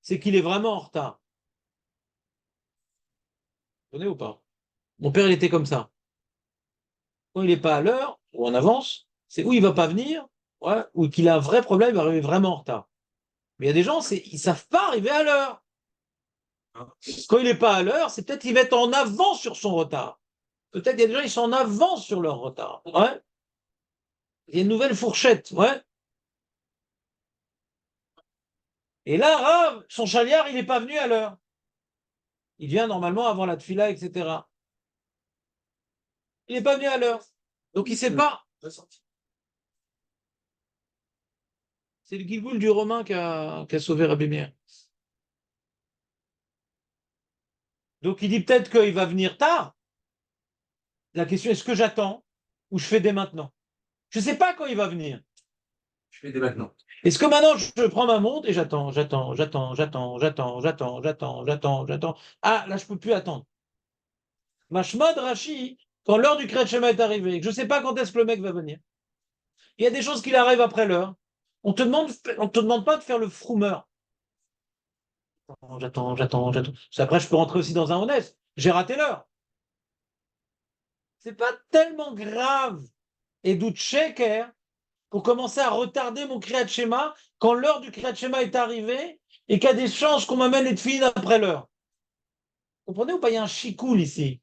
c'est qu'il est vraiment en retard. Vous connaissez ou pas? Mon père, il était comme ça. Quand il n'est pas à l'heure, ou en avance, c'est où il va pas venir, ouais, ou qu'il a un vrai problème, il va arriver vraiment en retard. Mais il y a des gens, ils savent pas arriver à l'heure. Quand il n'est pas à l'heure, c'est peut-être qu'il va être en avance sur son retard. Peut-être qu'il y a des gens, ils sont en avance sur leur retard. Ouais. Il y a une nouvelle fourchette. Ouais. Et là, Rav, son chaliard, il n'est pas venu à l'heure. Il vient normalement avant la tfila, etc. Il n'est pas venu à l'heure. Donc il ne sait pas. C'est le Gilgoul du Romain qui a sauvé Rabbi Meir. Donc il dit peut-être qu'il va venir tard. La question, est-ce que j'attends ou je fais dès maintenant? Je ne sais pas quand il va venir. Je fais dès maintenant. Est-ce que maintenant je prends ma montre et j'attends. Ah, là, je ne peux plus attendre. Mashmad Rashi, quand l'heure du Kriyat Shema est arrivée, je ne sais pas quand est-ce que le mec va venir. Il y a des choses qui arrivent après l'heure. On te demande pas de faire le froumeur. J'attends. Après, je peux rentrer aussi dans un honnête. J'ai raté l'heure. C'est pas tellement grave. Et d'où Sheker pour commencer à retarder mon Kriyat Shema quand l'heure du Kriyat Shema est arrivée et qu'il y a des chances qu'on m'amène les tefilines après l'heure. Vous comprenez ou pas? Il y a un chikoul ici.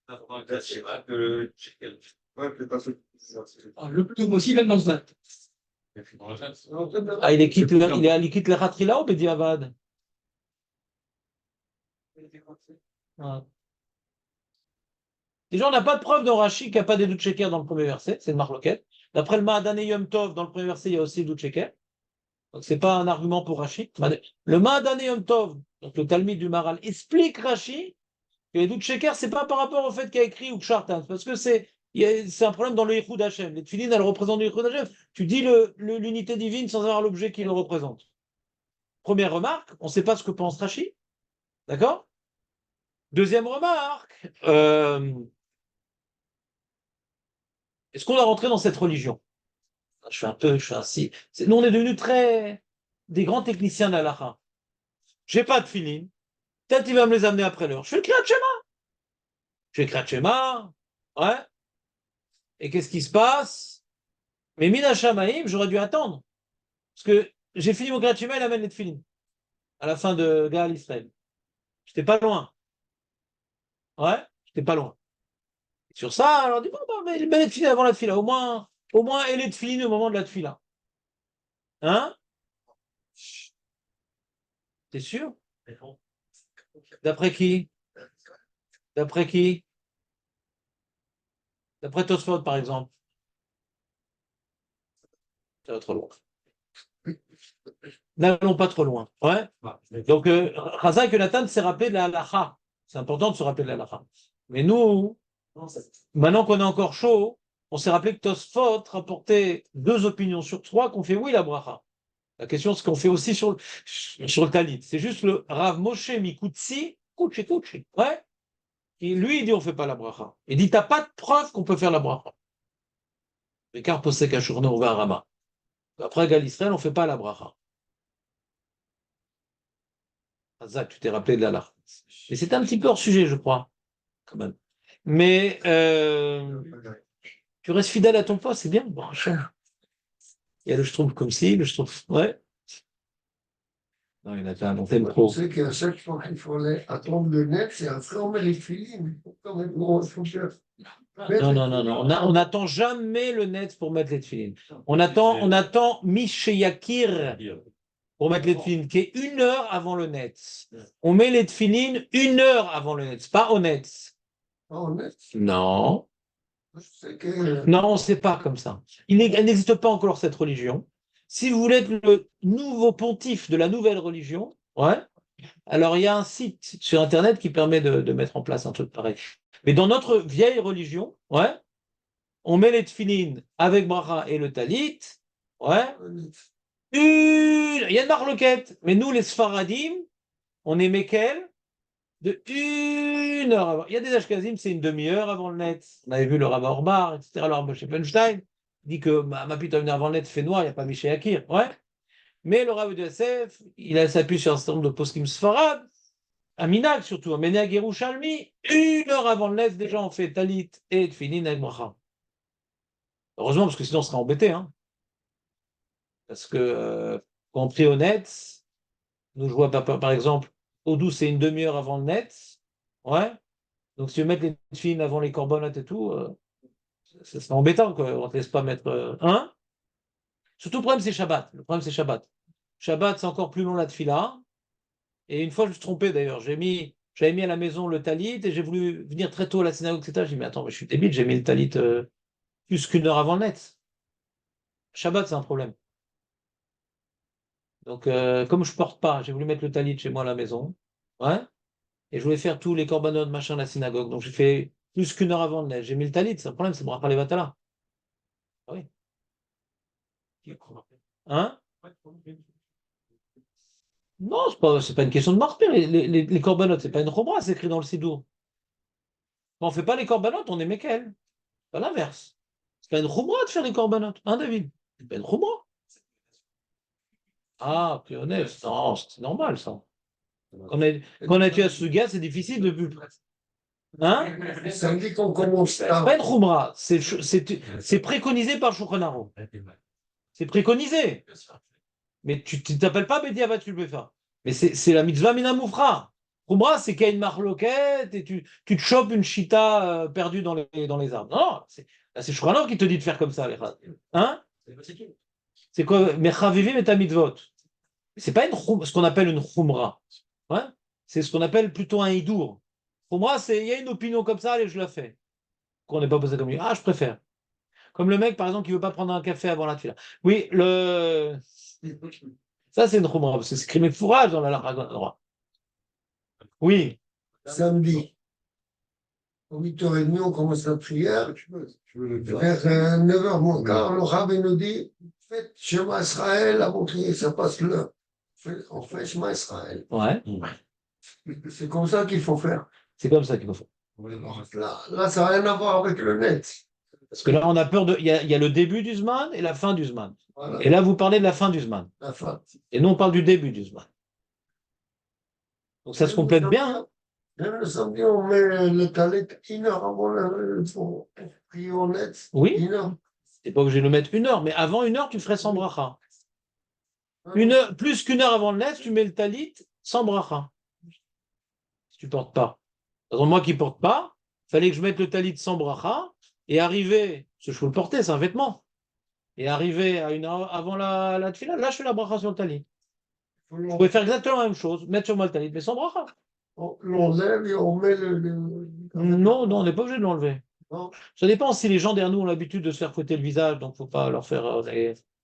Le plus tôt possible, même dans ce date. Ah, il quitte le Khatrila ou Bediavad? Ah. Déjà, on n'a pas de preuve de Rashi qui n'a pas des doutes sheker dans le premier verset, c'est le marloquette. D'après le Ma'adane Yom Tov, dans le premier verset, il y a aussi doutes sheker. Donc, ce n'est pas un argument pour Rashi. Le Ma'adane Yom Tov, donc le Talmud du Maral, explique Rashi que les doutes sheker, ce n'est pas par rapport au fait qu'il a écrit ou Kshartan, parce que c'est un problème dans le Yichud Hashem. Les tefilines, elles représentent le Yichud Hashem. Tu dis l'unité divine sans avoir l'objet qui le représente. Première remarque, on ne sait pas ce que pense Rashi. D'accord? Deuxième remarque, est-ce qu'on doit rentrer dans cette religion? Je suis un si. Nous, on est devenus des grands techniciens de la halakha. J'ai pas de feeling. Peut-être il va me les amener après l'heure. Je fais le Kriyat Shema. Je fais le Kriyat Shema. Ouais. Et qu'est-ce qui se passe? Mais Mina Shamaim, j'aurais dû attendre. Parce que j'ai fini mon Kriyat Shema, il amène les tefilin. À la fin de Gaal Israël. J'étais pas loin. Ouais. J'étais pas loin. Sur ça, alors on dit, bon, bah, mais les tefilin avant la tefila. Au moins, elle est tefilin au moment de la tefila. Hein? T'es sûr? D'après qui? D'après qui? D'après Tosfot, par exemple. Ça va trop loin. N'allons pas trop loin. Ouais. Donc, Razak et Nathan s'est rappelé de la halakha. C'est important de se rappeler de la halakha. Mais nous, maintenant qu'on est encore chaud, on s'est rappelé que Tosfot rapportait 2 opinions sur 3 qu'on fait oui la bracha. La question, c'est qu'on fait aussi sur le talit. C'est juste le Rav Moshe Mikutsi, Kutchi. Ouais. Et lui, il dit on fait pas la bracha. Il dit t'as pas de preuve qu'on peut faire la bracha. Car posek ashurno ou rama. Après Gal Israël, on fait pas la bracha. Zach, tu t'es rappelé de la là. Mais c'est un petit peu hors sujet, je crois, quand même. Mais tu restes fidèle à ton poste, c'est bien. Bon, cher. Il y a le je trouve comme si, le je trouve. Ouais. Non, il y en a un, on t'aime trop. Tu sais qu'à chaque fois qu'il fallait attendre le net, c'est après on met les filines. Non. On n'attend jamais le net pour mettre les tefilines. On attend Misheyakir. pour mettre les tefilines, qui est 1 heure avant le net. On met les tefilines 1 heure avant le net, pas au net. Honnête. Non, Je sais que non, c'est pas comme ça. Elle n'existe pas encore cette religion. Si vous voulez être le nouveau pontife de la nouvelle religion, ouais, alors il y a un site sur Internet qui permet de mettre en place un truc pareil. Mais dans notre vieille religion, ouais, on met les tefilines avec bracha et le talit, ouais, il y a une marloquette. Mais nous, les Sfaradim, on est Mekel de 1 heure avant. Il y a des Ashkenazim, c'est une demi-heure avant le net. On avait vu le Rav Orbar, etc. Alors, Moshe Feinstein dit que ma pita venue avant le net fait noir, il n'y a pas Michel Akir. Ouais. Mais le Rav de Yosef, s'appuie sur un certain nombre de poskim Sfarad, à Minag surtout, à Menag Yerushalmi, 1 heure avant le net, déjà on fait Talit et Tfilin avec Bracha. Heureusement, parce que sinon on serait embêté. Hein. Parce que quand on prie au net, nous je vois par exemple, au doux c'est une demi-heure avant le net. Ouais. Donc si tu veux mettre les films avant les corbonnettes et tout, ça serait embêtant, quoi. On ne te laisse pas mettre un. Surtout le problème c'est Shabbat. Le problème c'est Shabbat. Shabbat, c'est encore plus long la tefila. Et une fois, je me suis trompé d'ailleurs. J'avais mis à la maison le talit et j'ai voulu venir très tôt à la synagogue, etc. J'ai dit, mais attends, mais je suis débile, j'ai mis le talit plus qu'1 heure avant le net. Shabbat, c'est un problème. Donc, comme je porte pas, j'ai voulu mettre le talit chez moi à la maison. Ouais. Et je voulais faire tous les corbanotes, machin, à la synagogue. Donc, j'ai fait plus qu'1 heure avant le net. J'ai mis le talit, c'est un problème, c'est bracha les vatala. Ah oui. Hein? Non, c'est pas une question de marquer. Les corbanotes, c'est pas une chobra, c'est écrit dans le sidour. Quand on fait pas les corbanotes, on est Mekel. Pas l'inverse. C'est pas une chobra de faire les corbanotes, hein, David? C'est pas une chobra. Ah, plus honnête. Non, c'est normal, ça. Quand on a tué à Suga, c'est difficile de plus. Hein? samedi qu'on commence C'est tard. pas une chumra, c'est préconisé par Shulchan Aruch. C'est préconisé. Mais tu t'appelles pas Bediavat Shulbefa. Mais c'est la mitzvah minamoufra. Chumra, c'est qu'il y a une marloquette et tu te chopes une chita perdue dans les arbres. Non, c'est Shulchan Aruch qui te dit de faire comme ça. Hein? C'est quoi? Mechavivim et ta mitzvot. C'est pas ce qu'on appelle une chumra. Ouais? C'est ce qu'on appelle plutôt un hidour. Pour moi, il y a une opinion comme ça, allez, je la fais. Qu'on n'est pas posé comme lui. Ah, je préfère. Comme le mec, par exemple, qui ne veut pas prendre un café avant la tefila. Oui, ça, c'est une chumra, parce que c'est écrit fourrage dans la droit. Oui. Samedi, à 8h30, on commence la prière. Vers 9h moins quart, le rabbin nous dit faites Shema Israël avant que ça passe l'heure. On fait Shema Israël. Ouais. C'est comme ça qu'il faut faire. C'est comme ça qu'il faut faire. Là, ça n'a rien à voir avec le net. Parce que là, on a peur de. Il y a le début du Zman et la fin du Zman. Voilà, Et là, vous parlez de la fin du Zman. la fin. Et nous, on parle du début du Zman. Donc ça se complète bien. Hein. Même le samedi, on met le talit 1 heure avant pour prier au net. Oui. 1 heure. Tu n'es pas obligé de le mettre 1 heure, mais avant 1 heure, tu ferais sans bracha. 1 heure, plus qu'1 heure avant le net, tu mets le talit sans bracha. Si tu ne portes pas. Par exemple, moi qui ne porte pas, il fallait que je mette le talit sans bracha et arriver, parce que je peux le porter, c'est un vêtement, et arriver à 1 heure avant la tefila, là je fais la bracha sur le talit. Je pouvais faire exactement la même chose, mettre sur moi le talit, mais sans bracha. On l'enlève et on met Non, non, on n'est pas obligé de l'enlever. Non. Ça dépend si les gens derrière nous ont l'habitude de se faire fouetter le visage, donc il ne faut pas leur faire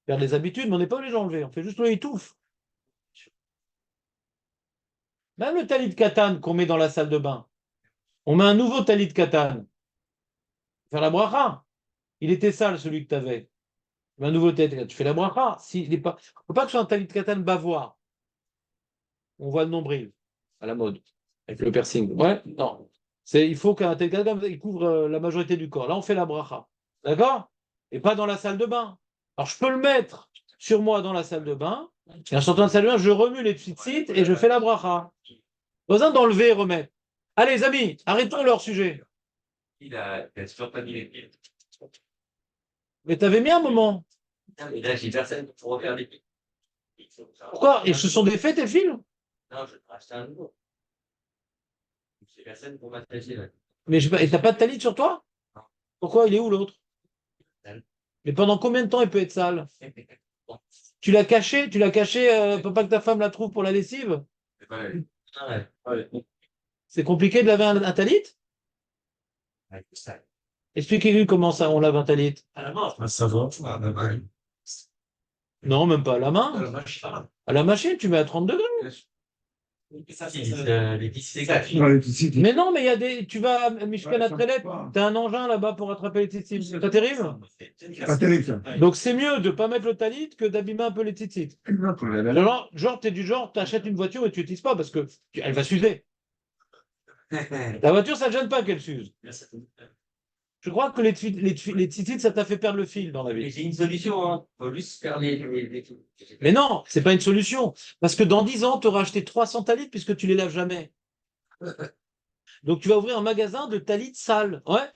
faire des habitudes, mais on n'est pas obligé de l'enlever, on fait juste le étouffe. Même le talit katan qu'on met dans la salle de bain, on met un nouveau talit katan. Faire la bracha. Il était sale celui que tu avais. Tu mets un nouveau talit katan, tu fais la bracha. Il ne faut pas que ce soit un talit katan bavoir. On voit le nombril à la mode, avec le piercing. Ouais, non. Il faut qu'un talit katan il couvre la majorité du corps. Là, on fait la bracha. D'accord? Et pas dans la salle de bain. Alors, je peux le mettre sur moi dans la salle de bain. Et en sortant de la salle de bain, je remue les tzitzit et je fais la bracha. Pas besoin d'enlever et remettre. Allez, les amis, arrêtons leur sujet. Il a toujours pas mis les pieds. Mais t'avais mis un moment. Et là, j'ai personne pour refaire les pieds. Pourquoi? Et ce sont des faits, tes films? Non, je vais acheter un nouveau. J'ai personne pour m'attacher là. Mais et t'as pas de talit sur toi? Pourquoi? Il est où l'autre? Sale. Mais pendant combien de temps il peut être sale? Tu l'as caché pour pas que ta femme la trouve pour la lessive? Ouais. Ouais. C'est compliqué de laver un talit? Ouais, ça. Expliquez-lui comment ça, on lave un talit. À la main. Ça va. Ah, bah, bah. Non, même pas à la À main. la machine. À la machine, tu mets à 30 degrés. Ça, c'est les 10 exact. Ouais, tu- Mais non, mais il y a des. Tu vas à Mishkan Ouais, ça Atrelet, marche pas. t'as un engin là-bas pour attraper les tzitzit. C'est pas terrible? Pas terrible, ça. Donc c'est mieux de pas mettre le talit que d'abîmer un peu les tzitzit. Genre, t'es du genre, t'achètes une voiture et tu l'utilises pas parce que elle va s'user. La voiture, ça ne gêne pas qu'elle s'use. Je crois que les tzitzit, ça t'a fait perdre le fil dans la Mais vie. j'ai une solution, hein. Faut juste faire les Mais non, c'est pas une solution. Parce que dans 10 ans, tu auras acheté 300 talits puisque tu les laves jamais. Donc tu vas ouvrir un magasin de talits sales. Ouais,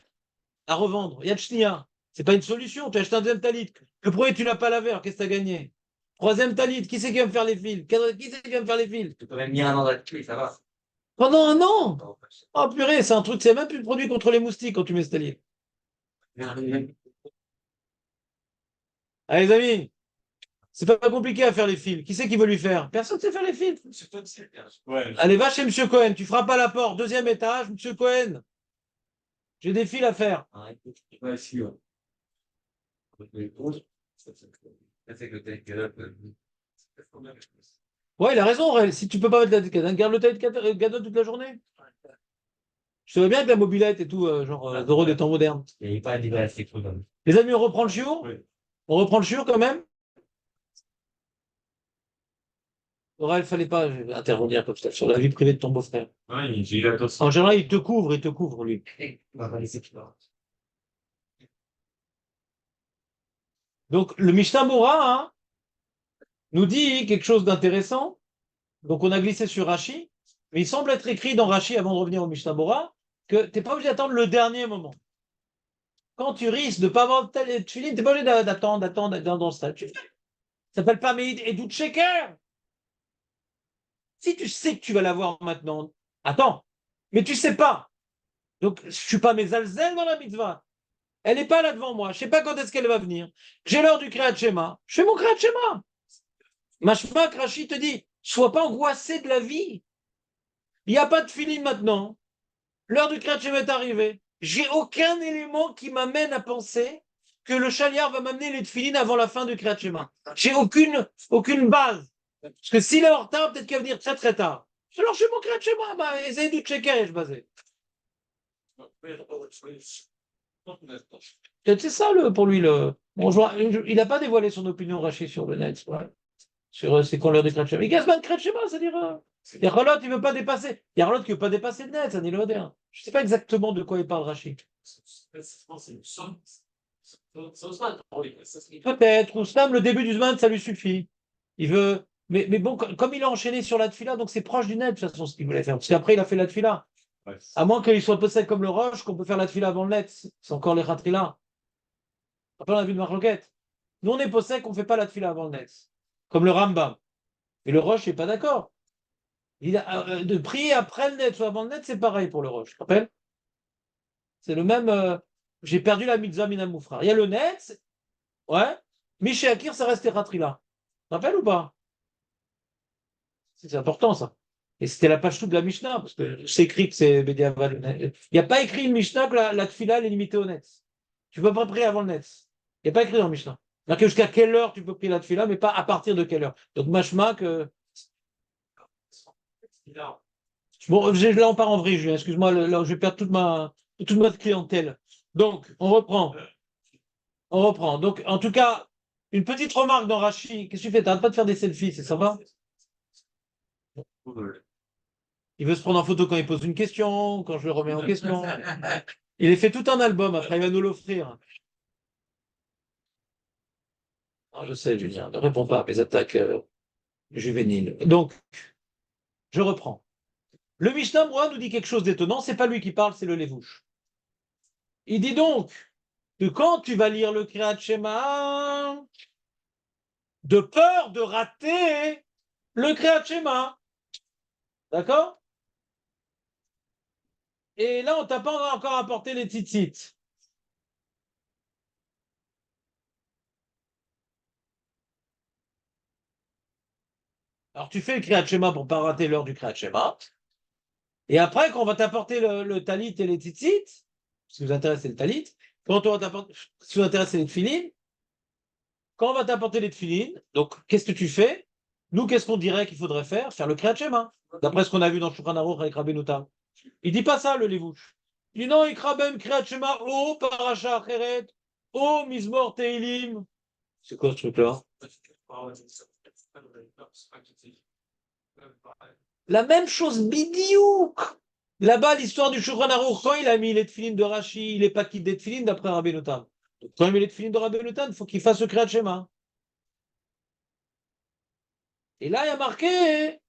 à revendre. Yad Shnia. C'est pas une solution. Tu as acheté un deuxième talit. Le premier, tu l'as pas lavé. Alors qu'est-ce que tu as gagné? Troisième talit. Qui c'est qui va me faire les fils? Qui c'est qui va me faire les fils? Tu peux même mis un an là-dessus, ça va. Pendant un an. Oh purée, c'est un truc, c'est même plus le produit contre les moustiques quand tu mets ce talit. Allez les amis, c'est pas compliqué à faire les fils. Qui c'est qui veut lui faire? Personne ne sait faire les fils. Ouais. Allez, va chez Monsieur Cohen. Tu frappes à la porte. Deuxième étage, Monsieur Cohen. J'ai des fils à faire. Ouais, si, ouais. C'est que t'es Ouais, il a raison, Aurel. Si tu peux pas mettre la gadon, garde le talit de gadon toute la journée. Je savais bien que la mobilette et tout, genre Zoro des temps modernes. il n'y a pas d'idée assez cool. Hein. Les amis, on reprend le chiour? Oui. On reprend le chiour quand même? Aurel, fallait pas intervenir comme ça sur la vie privée de ton beau-frère. Ouais, j'ai eu attention. En général, il te couvre, lui. On va pas laisser qu'il parle. Donc, le Mishnah Moura hein, nous dit quelque chose d'intéressant. Donc, on a glissé sur Rashi, mais il semble être écrit dans Rashi, avant de revenir au Mishnah Moura, que tu n'es pas obligé d'attendre le dernier moment. Quand tu risques de ne pas avoir de filine, tu n'es pas obligé d'attendre dans ce stade. Ça s'appelle pas Meïd et doute shaker. Si tu sais que tu vas l'avoir maintenant, attends. Mais tu sais pas. Donc, je suis pas mes alzel dans la mitzvah. Elle n'est pas là devant moi. Je sais pas quand est-ce qu'elle va venir. J'ai l'heure du Kriyat Shema. Je fais mon Kriyat Shema. Mashma Rashi te dit, sois pas angoissé de la vie. Il n'y a pas de filine maintenant. L'heure du Kriyat Shema est arrivée. J'ai aucun élément qui m'amène à penser que le chaliard va m'amener les tefilines avant la fin du Kriyat Shema. J'ai aucune base. Parce que s'il est en retard, peut-être qu'il va venir très très tard. Alors je fais mon Kriyat Shema, bah, essayez de checker et je basais. Peut-être c'est ça pour lui. Bon, il n'a pas dévoilé son opinion Rachid sur le net. Ouais. Sur c'est qu'on l'heure du Kriyat Shema. Il casse pas de Kriyat Shema, c'est-à-dire. Yarolot, il ne veut pas dépasser. Yarolot qui ne veut pas dépasser le net, ça n'est le moderne. Je ne sais pas exactement de quoi il parle Rachid. Peut-être, ou Stam, le début du Zman, ça lui suffit. Il veut. Mais bon, comme il a enchaîné sur la tfila, donc c'est proche du net, de toute façon, ce qu'il voulait faire. Parce qu'après, il a fait la tfila. Ouais. À moins qu'il soit possède comme le roche, qu'on peut faire la tfila avant le net. C'est encore les khatrila. Après, on a vu de Marloquette. Nous, on est possède qu'on ne fait pas la tfila avant le net. Comme le Rambam. Mais le roche n'est pas d'accord. De prier après le net ou avant le net, c'est pareil pour le roche. Tu te rappelles? C'est le même. J'ai perdu la mitzvah minamoufra. Il y a le net, ouais. Mais chez Akir, ça reste Eratrila. Tu te rappelles ou pas? C'est important ça. Et c'était la page toute de la Mishnah, parce que c'est écrit que c'est Bediavad. Il n'y a pas écrit une Mishnah que la tfila elle est limitée au net. Tu ne peux pas prier avant le net. Il n'y a pas écrit dans le Mishnah. C'est-à-dire que jusqu'à quelle heure tu peux prier la tfila, mais pas à partir de quelle heure. Donc, mashma que. Bon, là, on part en vrille, Julien. Excuse-moi, là, je vais perdre toute ma clientèle. Donc, on reprend. On reprend. Donc, en tout cas, une petite remarque dans Rachi. Qu'est-ce que tu fais? T'arrêtes pas de faire des selfies, c'est sympa? Il veut se prendre en photo quand il pose une question, quand je le remets en question. Il a fait tout un album, après il va nous l'offrir. Non, je sais, Julien, ne réponds pas à mes attaques juvéniles. Donc, je reprends. Le Mishnah Moura nous dit quelque chose d'étonnant, c'est pas lui qui parle, c'est le Lévouche. Il dit donc que quand tu vas lire le Kriyat Shema, de peur de rater le Kriyat Shema. D'accord? Et là, on t'a pas encore apporté les tzitzit. Alors tu fais le Kriyat Shema pour ne pas rater l'heure du Kriyat Shema. Et après, quand on va t'apporter le talit et les tzitzit, ce qui vous intéresse, c'est le talit. Quand on va t'apporter, ce qui vous intéresse, c'est les tefilines. Quand on va t'apporter les tefilines, donc qu'est-ce que tu fais? Nous, qu'est-ce qu'on dirait qu'il faudrait faire? Faire le Kriyat Shema, d'après ce qu'on a vu dans Shulchan Aruch avec Rabbeinu Tam. Il dit pas ça, le Levouche. Il dit non, Ikra ben Kriyat Shema, oh, Parasha Acheret, oh, Mizmor Teilim. C'est quoi ce truc-là? La même chose, bidiouk. Là-bas, l'histoire du Shulchan Aruch, quand il a mis les tefilines de Rashi, il n'est pas quitté des tefilines d'après Rabbeinu Tam. Donc, quand il met les tefilines de Rabbeinu Tam, il faut qu'il fasse le Kriyat Shema. Et là, il y a marqué,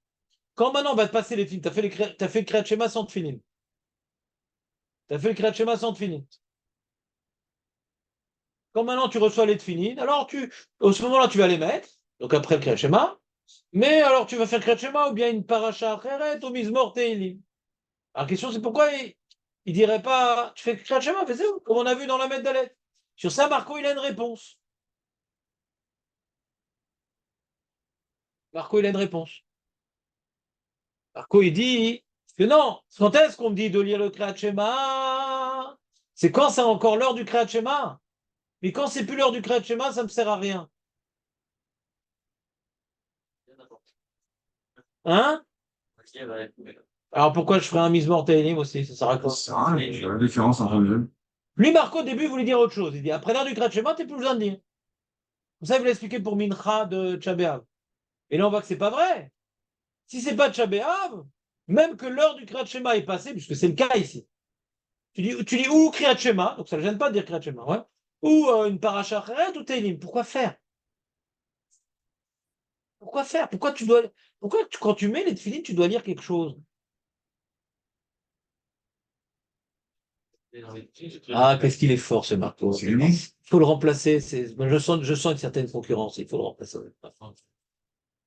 quand maintenant on va te passer les tefilines, t'as fait le Kriyat Shema sans tefilines. T'as fait le Kriyat Shema sans tefilines. Quand maintenant tu reçois les tefilines, alors au ce moment-là, tu vas les mettre, donc après le Kriyat Shema, mais alors tu vas faire le Kriyat Shema ou bien une paracha acheret ou mizmor teilim. Alors la question c'est pourquoi il dirait pas, tu fais le Kriyat Shema, fais ça, comme on a vu dans la Dalet. Sur ça, Marco, il a une réponse. Marco, il a une réponse. Marco, il dit que non, quand est-ce qu'on me dit de lire le Kriyat Shema? C'est quand c'est encore l'heure du Kriyat Shema. Mais quand c'est plus l'heure du Kriyat Shema, ça ne me sert à rien. Hein? Alors pourquoi je ferais un mise mortailim aussi? Ça sert à quoi? C'est vrai, il y a la différence entre les deux. Lui, Marco, au début, il voulait dire autre chose. Il dit après l'heure du Kriyat Shema, t'es plus besoin de dire. Vous savez, il voulait expliquer pour Mincha de Tchabéav. Et là, on voit que c'est pas vrai. Si c'est pas Tchabéav, même que l'heure du Kriyat Shema est passée, puisque c'est le cas ici. Tu dis ou Kriyat Shema, donc ça ne gêne pas de dire Kriyat Shema, ouais. Ou une paracha acheret ou Teilim. Pourquoi faire? Pourquoi faire? Quand tu mets les tefilines, tu dois lire quelque chose? Ah, qu'est-ce qu'il est fort, ce Marco. C'est unique. Il faut le remplacer. Je sens une certaine concurrence. Il faut le remplacer.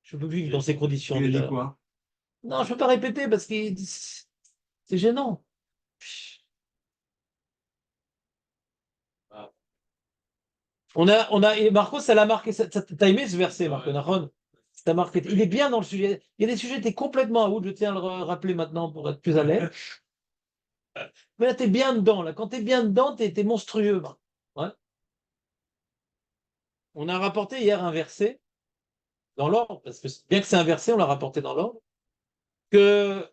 Je ne peux plus vivre dans ces conditions. Il a Déjà. dit quoi? Non, je ne peux pas répéter parce que c'est gênant. Et Marco, ça l'a marqué. T'as aimé ce verset, Marco Nahon? Ça marqué. Il est bien dans le sujet. Il y a des sujets, tu es complètement à out. Je tiens à le rappeler maintenant pour être plus à l'aise. Mais là, tu es bien dedans. Là. Quand tu es bien dedans, tu es monstrueux. Ouais. On a rapporté hier un verset dans l'ordre, parce que bien que c'est inversé, on l'a rapporté dans l'ordre, que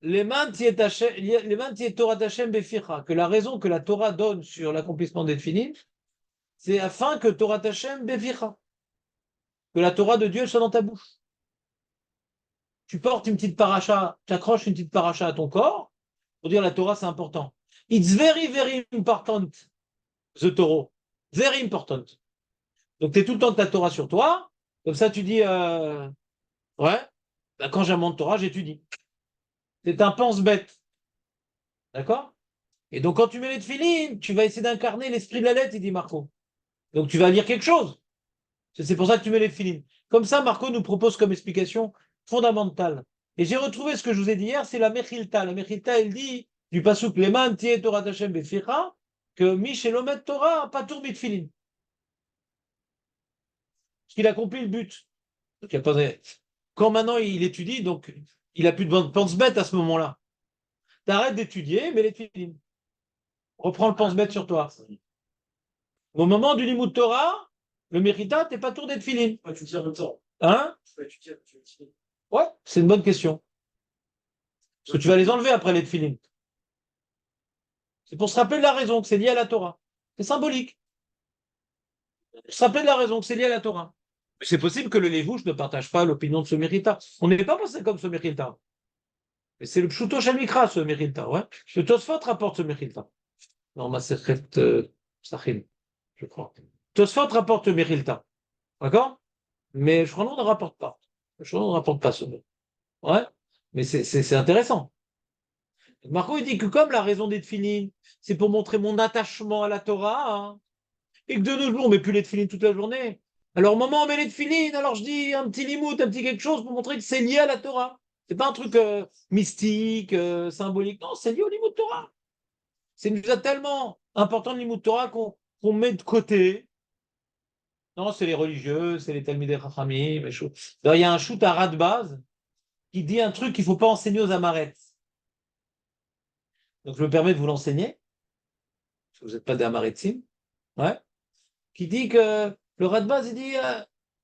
les Torah d'Hachem Beficha, que la raison que la Torah donne sur l'accomplissement des Tfilin, c'est afin que Torah d'Hachem Beficha, que la Torah de Dieu soit dans ta bouche. Tu portes une petite paracha, tu accroches une petite paracha à ton corps, pour dire la Torah c'est important. It's very, very important, the Torah. Very important. Donc tu es tout le temps de ta Torah sur toi, comme ça tu dis, ouais, ben, quand j'ai un de Torah, j'étudie. C'est un pense-bête. D'accord? Et donc, quand tu mets les tefilines, tu vas essayer d'incarner l'esprit de la lettre, il dit Marco. Donc, tu vas lire quelque chose. C'est pour ça que tu mets les tefilines. Comme ça, Marco nous propose comme explication fondamentale. Et j'ai retrouvé ce que je vous ai dit hier, c'est la Mechilta. La Mechilta, elle dit, du pasuk Leman tie Torah Hashem beficha, que Michelomet Torah, pas tour bitfilin. Parce qu'il accomplit le but. Donc, quand maintenant il étudie, donc il a plus de pense-bête à ce moment-là. T'arrêtes d'étudier, mais les tefilines. Reprends le pense-bête sur toi. Au moment du Limoud Torah, le Mérita, t'es pas tour d'être filine. Ouais, tu tires le temps. Hein? Ouais, c'est une bonne question. Parce que tu vas les enlever après les tefilines. C'est pour se rappeler de la raison que c'est lié à la Torah. C'est symbolique. Pour se rappeler de la raison que c'est lié à la Torah. C'est possible que le Lévouche ne partage pas l'opinion de ce Mérita. On n'est pas pensé comme ce Mérita. Mais c'est le Pshuto Shamikra, ce Mérita. Ouais. Le Tosfot rapporte ce Mérita. Non, ma secret Sachin, je crois. Tosfot rapporte Mechilta. D'accord? Mais je crois qu'on ne rapporte pas. Je crois qu'on ne rapporte pas ce mot. Ouais? Mais c'est intéressant. Marco, il dit que comme la raison des tefilines, c'est pour montrer mon attachement à la Torah, hein, et que de nos jours, on ne met plus les tefilines toute la journée. Alors, au moment où on met les tefilines, alors je dis un petit limout, un petit quelque chose pour montrer que c'est lié à la Torah. C'est pas un truc mystique, symbolique. Non, c'est lié au limout Torah. C'est déjà tellement important le limout Torah qu'on met de côté. Non, c'est les religieux, c'est les Talmidei Chachamim, les choses. D'ailleurs, il y a un shoot à ras de base qui dit un truc qu'il ne faut pas enseigner aux Amaretz. Donc, je me permets de vous l'enseigner, parce que vous n'êtes pas des Amaretzim. Ouais. Qui dit que le ras de base, il dit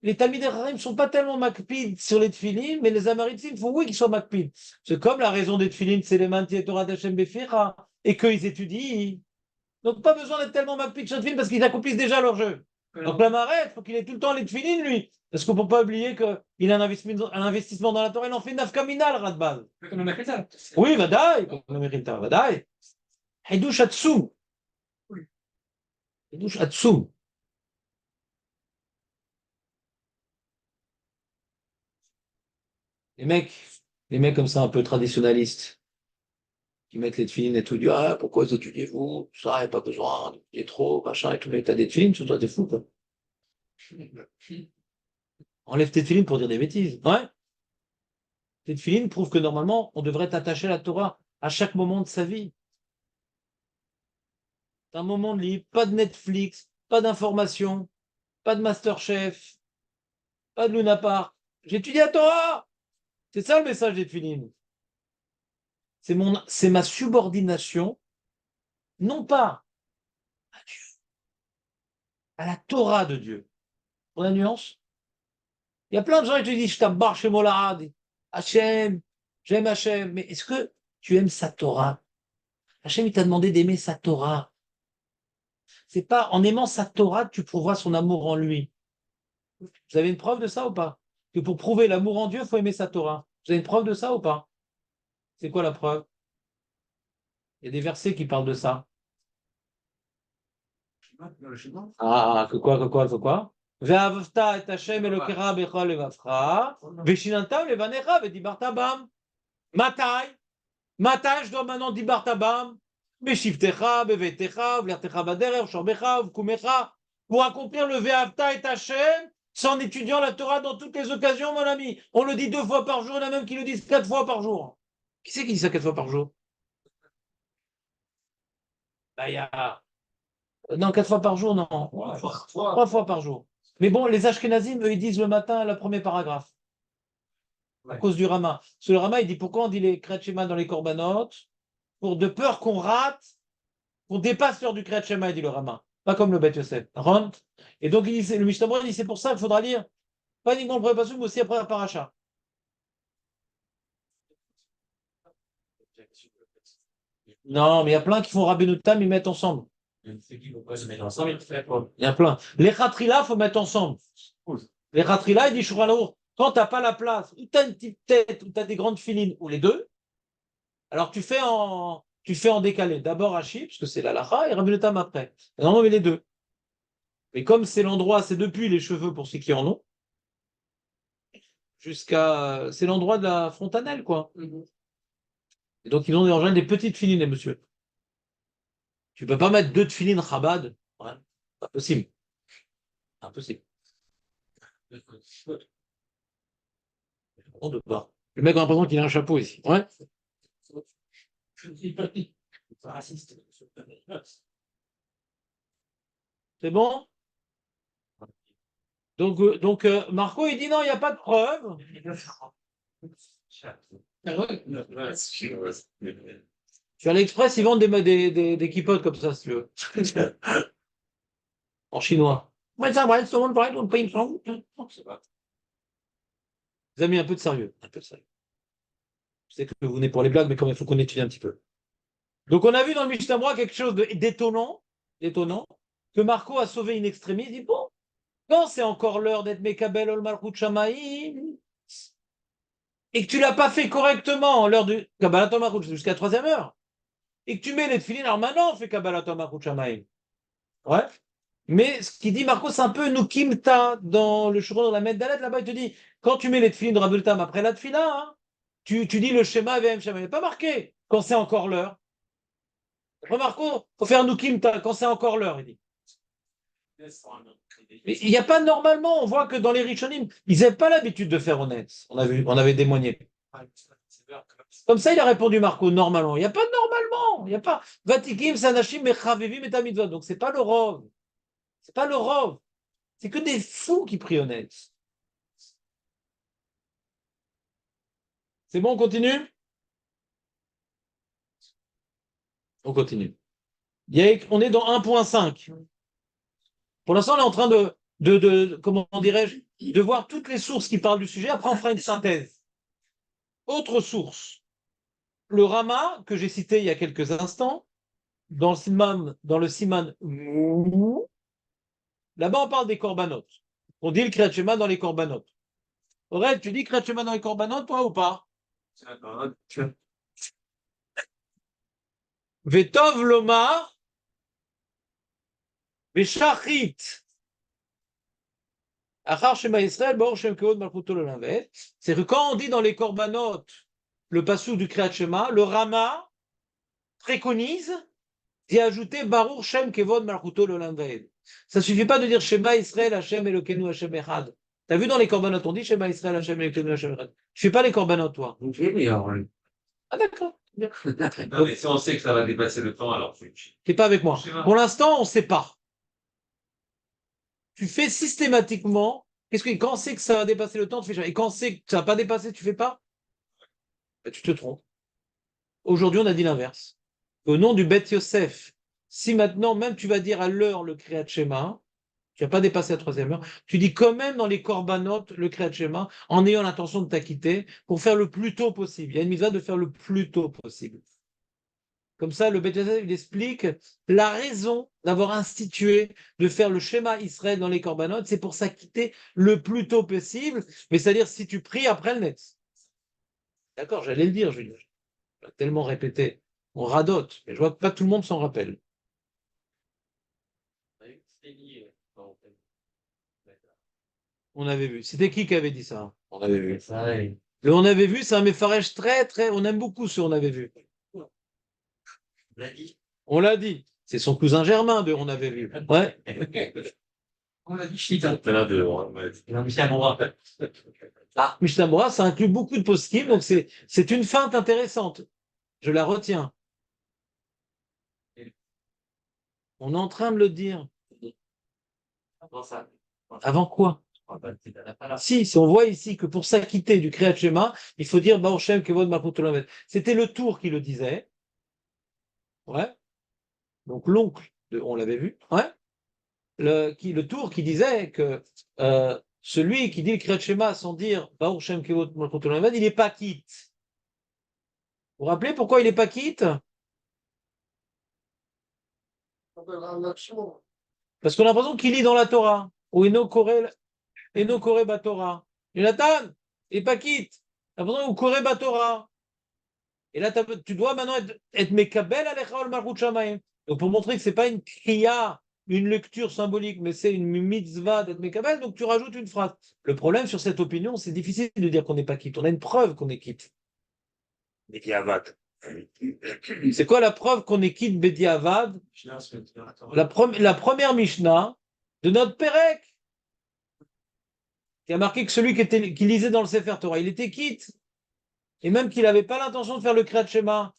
les Talmidei Chachamim ne sont pas tellement makpid sur les tefilines, mais les Amaretzim, il faut oui qu'ils soient makpid. C'est comme la raison des tefilines, c'est les manti et Torah d'Hashem Befira, et qu'ils étudient. Donc, pas besoin d'être tellement makpid sur les tefilines parce qu'ils accomplissent déjà leur jeu. Donc, la marette, il faut qu'il ait tout le temps les tefilines, lui. Parce qu'on ne peut pas oublier qu'il a un investissement dans la Torah, il en fait une nafkamina, le ras de base. Comme le Mechita. Oui, vadaï, comme le Mechita, vadaï. Hidouche Atsum. Hidouche Atsum. Les mecs, les mecs comme ça, un peu traditionnalistes, qui mettent les tefilines et tout, disent ah, pourquoi étudiez-vous? Ça, il n'y a pas besoin d'étudier trop, machin et tout, mais t'as des tefilines, tu toi, t'es fou, quoi. Enlève tes tefilines pour dire des bêtises. Ouais. Tes tefilines prouvent que normalement, on devrait t'attacher à la Torah à chaque moment de sa vie. Un moment de libre, pas de Netflix, pas d'information, pas de Masterchef, pas de Luna Park. J'étudie la Torah. C'est ça le message des tefilines. C'est ma subordination, non pas à Dieu, à la Torah de Dieu. Pour la nuance? Il y a plein de gens qui te disent, je t'abbarre chez Molad, Hachem, j'aime Hachem, mais est-ce que tu aimes sa Torah? Hachem, il t'a demandé d'aimer sa Torah. C'est pas en aimant sa Torah que tu prouveras son amour en lui. Vous avez une preuve de ça ou pas? Que pour prouver l'amour en Dieu, il faut aimer sa Torah. Vous avez une preuve de ça ou pas? C'est quoi la preuve? Il y a des versets qui parlent de ça. Que quoi? ואהבת את השם אלוקיך בכל לבבך, ושיננתם לבניך ודיברת בם. מתי? מתי je dois maintenant דיברת בם? בשבתך, בביתך, ובלכתך בדרך, ובשוכבך, ובקומך, pour accomplir le ואהבת את השם, c'est en étudiant la Torah dans toutes les occasions, mon ami. On le dit 2 fois par jour, il y en a même qui le disent 4 fois par jour. Qui c'est qui dit ça 4 fois par jour? Il y a... Non, 4 fois par jour, non. 3 fois par jour. Mais bon, les Ashkenazim, eux, ils disent le matin le premier paragraphe. À cause du Rama. Parce que le Rama, il dit pourquoi on dit les Kriyat Shema dans les Korbanot? Pour de peur qu'on rate, qu'on dépasse l'heure du Kriyat Shema, il dit le Rama. Pas comme le Bet Yosef. Rentre. Et donc, il dit, le Mishnah dit c'est pour ça qu'il faudra lire pas uniquement le premier passage, mais aussi après la paracha. Non, mais il y a plein qui font Rabbeinu Tam, ils mettent ensemble. Ceux qui vont pas se mettre ensemble, ils font quoi? Il y a plein. Les Khatrila, il faut mettre ensemble. Les Khatrila, il dit Shulchan Aruch, quand tu n'as pas la place, ou tu as une petite tête, ou tu as des grandes filines, ou les deux, alors tu fais en décalé. D'abord Rashi, parce que c'est la lacha, et Rabbeinu Tam après. Et normalement, on met les deux. Mais comme c'est l'endroit, c'est depuis les cheveux pour ceux qui en ont, jusqu'à. C'est l'endroit de la fontanelle, quoi. Et donc, ils ont en général des petites filines, les monsieur. Tu ne peux pas mettre 2 de filines Chabad. Ouais, pas possible. Impossible. On ne peut pas. Le mec a l'impression qu'il a un chapeau ici. Ouais. C'est bon? Donc, Marco, il dit non, il n'y a pas de preuve. Sur l'Express, ils vendent des keypods comme ça, si tu veux. En chinois. Vous avez mis un peu de sérieux. Un peu de sérieux. Je sais que vous venez pour les blagues, mais quand même, il faut qu'on étudie un petit peu. Donc, on a vu dans le Mishnah Brura quelque chose d'étonnant, que Marco a sauvé une extrémiste. Il dit bon, quand c'est encore l'heure d'être Mekabel Ol Malchut Shamaïm, et que tu l'as pas fait correctement l'heure du Kabbalat Ol Malchut jusqu'à la 3e heure, et que tu mets les tefilines, alors maintenant on fait Kabbalat Ol Malchut Shamaïm. Ouais. Mais ce qu'il dit Marco, c'est un peu Nukimta dans le Shouron de la Meddalet, là-bas, il te dit, quand tu mets les tefilines de Rabbeinu Tam après la tefila, hein, tu dis le schéma VM schéma. Il n'est pas marqué quand c'est encore l'heure. Remarque, il faut faire Nukimta quand c'est encore l'heure, il dit. Mais il n'y a pas normalement, on voit que dans les Rishonim, ils n'avaient pas l'habitude de faire honnête. On avait témoigné. Comme ça, il a répondu Marco, normalement. Il n'y a pas de normalement. Il n'y a pas. Vatikim, Sanashim, Mechavevim et Tamidvot. Donc, c'est pas le rov. C'est pas le rov. C'est que des fous qui prient au Netz. C'est bon, on continue? On continue. On est dans 1.5. Pour l'instant, on est en train comment dirais-je, de voir toutes les sources qui parlent du sujet. Après, on fera une synthèse. Autre source. Le Rama, que j'ai cité il y a quelques instants, dans le Siman, là-bas, on parle des corbanotes. On dit le Kriyat Shema dans les corbanotes. Aurel, tu dis Kriyat Shema dans les corbanotes, toi, ou pas? Vetov lomar, veshachit. Achar Shema Israël, Bor Shem Kevod Malchuto Lelamvet. C'est que quand on dit dans les corbanotes le passou du Kriyat Shema, le Rama préconise d'y ajouter Baruch Shem Kevod Malchuto Lelamvet. Ça suffit pas de dire Shema Israël, Hashem Elokeinu, Hashem Echad. T'as vu dans les corbanotes, on dit Shema Israël, Hashem Elokeinu, Hashem Echad. Je fais pas les corbanotes, toi. Ah d'accord. Non, mais si on sait que ça va dépasser le temps, alors T'es pas avec moi. Je sais pas. Pour l'instant, on sait pas. Tu fais systématiquement. Quand on sait que ça va dépasser le temps, tu fais jamais. Et quand on sait que ça va pas dépasser, tu fais pas. Ben, tu te trompes. Aujourd'hui, on a dit l'inverse. Au nom du Bet Yosef, si maintenant même tu vas dire à l'heure le Kriyat Shema, tu vas pas dépasser la troisième heure, tu dis quand même dans les corbanotes le Kriyat Shema en ayant l'intention de t'acquitter pour faire le plus tôt possible. Il y a une mise de faire le plus tôt possible. Comme ça, le Bet Yosef, il explique la raison d'avoir institué de faire le schéma Israël dans les corbanotes, c'est pour s'acquitter le plus tôt possible, mais c'est-à-dire si tu pries après le net. D'accord, j'allais le dire, Julien. Je l'ai tellement répété. On radote, mais je vois que pas tout le monde s'en rappelle. On avait vu. C'était qui avait dit ça? On avait vu. Le on avait vu, c'est un méfarèche très. On aime beaucoup ce on avait vu. On l'a dit. C'est son cousin Germain de on avait vu. Ouais. On l'a dit Chita. Ah, Mishnah Bora, ça inclut beaucoup de poskim, donc c'est une feinte intéressante. Je la retiens. On est en train de le dire. Avant quoi? Si on voit ici que pour s'acquitter du Kriyat Shema, il faut dire Baruch Shem Kevod Malchut Olam. C'était le Tour qui le disait. Ouais. Donc l'oncle, on l'avait vu. Ouais. Le Tour qui disait que celui qui dit le Kriyat Shema sans dire Baruch Shem Kevod Malchut Olam, il n'est pas quitte. Vous vous rappelez pourquoi il n'est pas quitte? Parce qu'on a l'impression qu'il lit dans la Torah. Ou Eno Kore Batorah. Jonathan, il n'est pas quitte. T'as l'impression ou Kore Batorah. Et là, tu dois maintenant être Mekabel Alecha ol Malchut Shamayim. Donc pour montrer que ce n'est pas une kriya, une lecture symbolique, mais c'est une mitzvah d'être Mekabel, donc tu rajoutes une phrase. Le problème sur cette opinion, c'est difficile de dire qu'on n'est pas quitte. On a une preuve qu'on est quitte. Bediavad. C'est quoi la preuve qu'on est quitte Bediavad? La première Mishnah de notre Pérec, qui a marqué que celui qui lisait dans le Sefer Torah, il était quitte. Et même qu'il n'avait pas l'intention de faire le Kriyat Shema,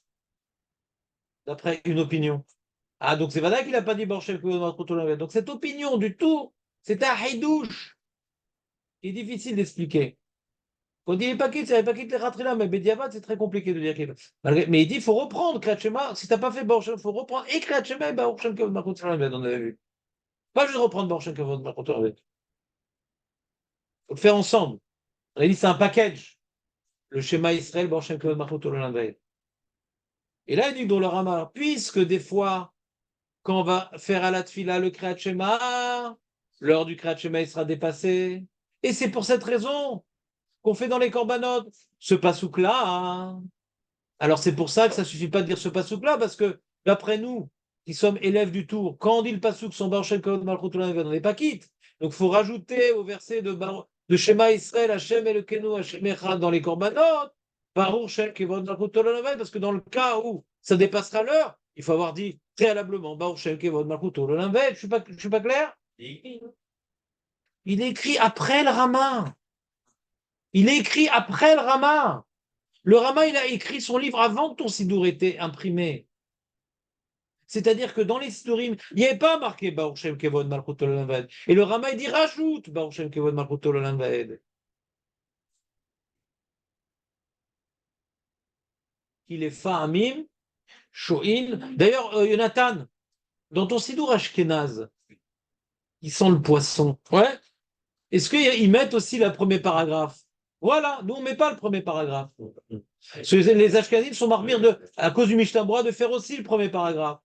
d'après une opinion. Ah, donc c'est vrai qu'il n'a pas dit Baruch Shem. Donc cette opinion du tout, c'est un haïdouche. Il est difficile d'expliquer. Quand il n'est pas quitte, c'est pas quitte les ratrila, mais Bediavad, c'est très compliqué de dire qu'il mais il dit il faut reprendre Kriyat Shema. Si tu n'as pas fait Baruch Shem, il faut reprendre. Et Kriyat Shema et Baruch Shem on avait vu. Pas juste reprendre Baruch Shem Il faut le faire ensemble. On a dit c'est un package. Le schéma Israël, Baruch Shem Et là, il dit dans le Rama, puisque des fois, quand on va faire à la tfila le Kriyat Shema, l'heure du Kriyat Shema, il sera dépassé. Et c'est pour cette raison qu'on fait dans les corbanotes ce pasouk-là. Hein. Alors c'est pour ça que ça ne suffit pas de dire ce pasouk-là, parce que d'après nous, qui sommes élèves du tour, quand on dit le pasouk, son Baruch Shem Kavod Malchut Olam, on n'est pas quitte. Donc il faut rajouter au verset de Shema Israël, Hashem Elokeinu, Hashem Echad dans les corbanotes, Baruch Shem Kavod Malchut Olam, parce que dans le cas où ça dépassera l'heure, il faut avoir dit préalablement Baruch Shem Kavod Malchut Olam. Je suis pas clair? Il est écrit après le Rama. Il est écrit après le Rama. Le Rama, il a écrit son livre avant que ton Sidour était imprimé. C'est-à-dire que dans les Sidurim, il n'y avait pas marqué Baruch Shem Kevod Malchut Olam Vaed. Et le Rama, il dit rajoute Baruch Shem Kevod Malchut Olam Vaed. Il est Fahamim, Shoin. D'ailleurs, Jonathan, dans ton Sidour Ashkenaz, ils sentent le poisson. Ouais. Est-ce qu'ils mettent aussi le premier paragraphe? Voilà, nous on ne met pas le premier paragraphe. Parce que les Ashkenazim sont marmires à cause du Mishnah Berurah de faire aussi le premier paragraphe.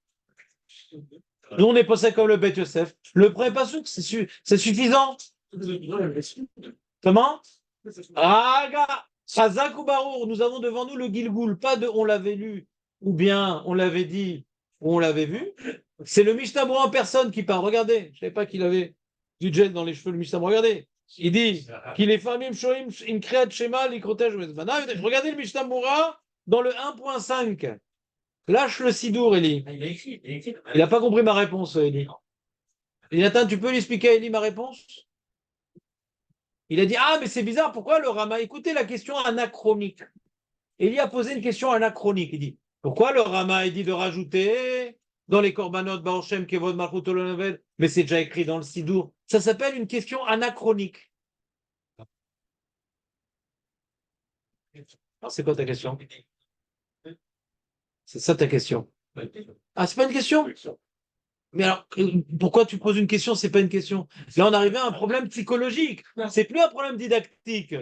Nous on est pas ça comme le Beth Yosef. Le premier passouk, c'est suffisant. Comment? Ah, gars, Chazak ou Barour, nous avons devant nous le Gilgoul, pas de on l'avait lu, ou bien on l'avait dit, ou on l'avait vu. C'est le Mishnah Berurah en personne qui parle. Regardez, je ne savais pas qu'il avait du gel dans les cheveux, le Mishnah Berurah. Regardez. Il dit qu'il est famim shoim in kreat shema likrotej vezvana. Regardez le Mishnah Berurah dans le 1.5. Lâche le sidour, Eli. Il n'a pas compris ma réponse, Eli. Nathan, tu peux lui expliquer, Eli, ma réponse? Il a dit, ah, mais c'est bizarre, pourquoi le Rama? Écoutez la question anachronique. Eli a posé une question anachronique. Il dit, pourquoi le Rama, il dit de rajouter dans les korbanot, Baruch Shem Kevod Malchut Olam Vaed, mais c'est déjà écrit dans le sidour. Ça s'appelle une question anachronique. Alors, c'est quoi ta question? C'est ça ta question. Ah, c'est pas une question? Mais alors, pourquoi tu poses une question? C'est pas une question. Là, on arrivait à un problème psychologique. C'est plus un problème didactique.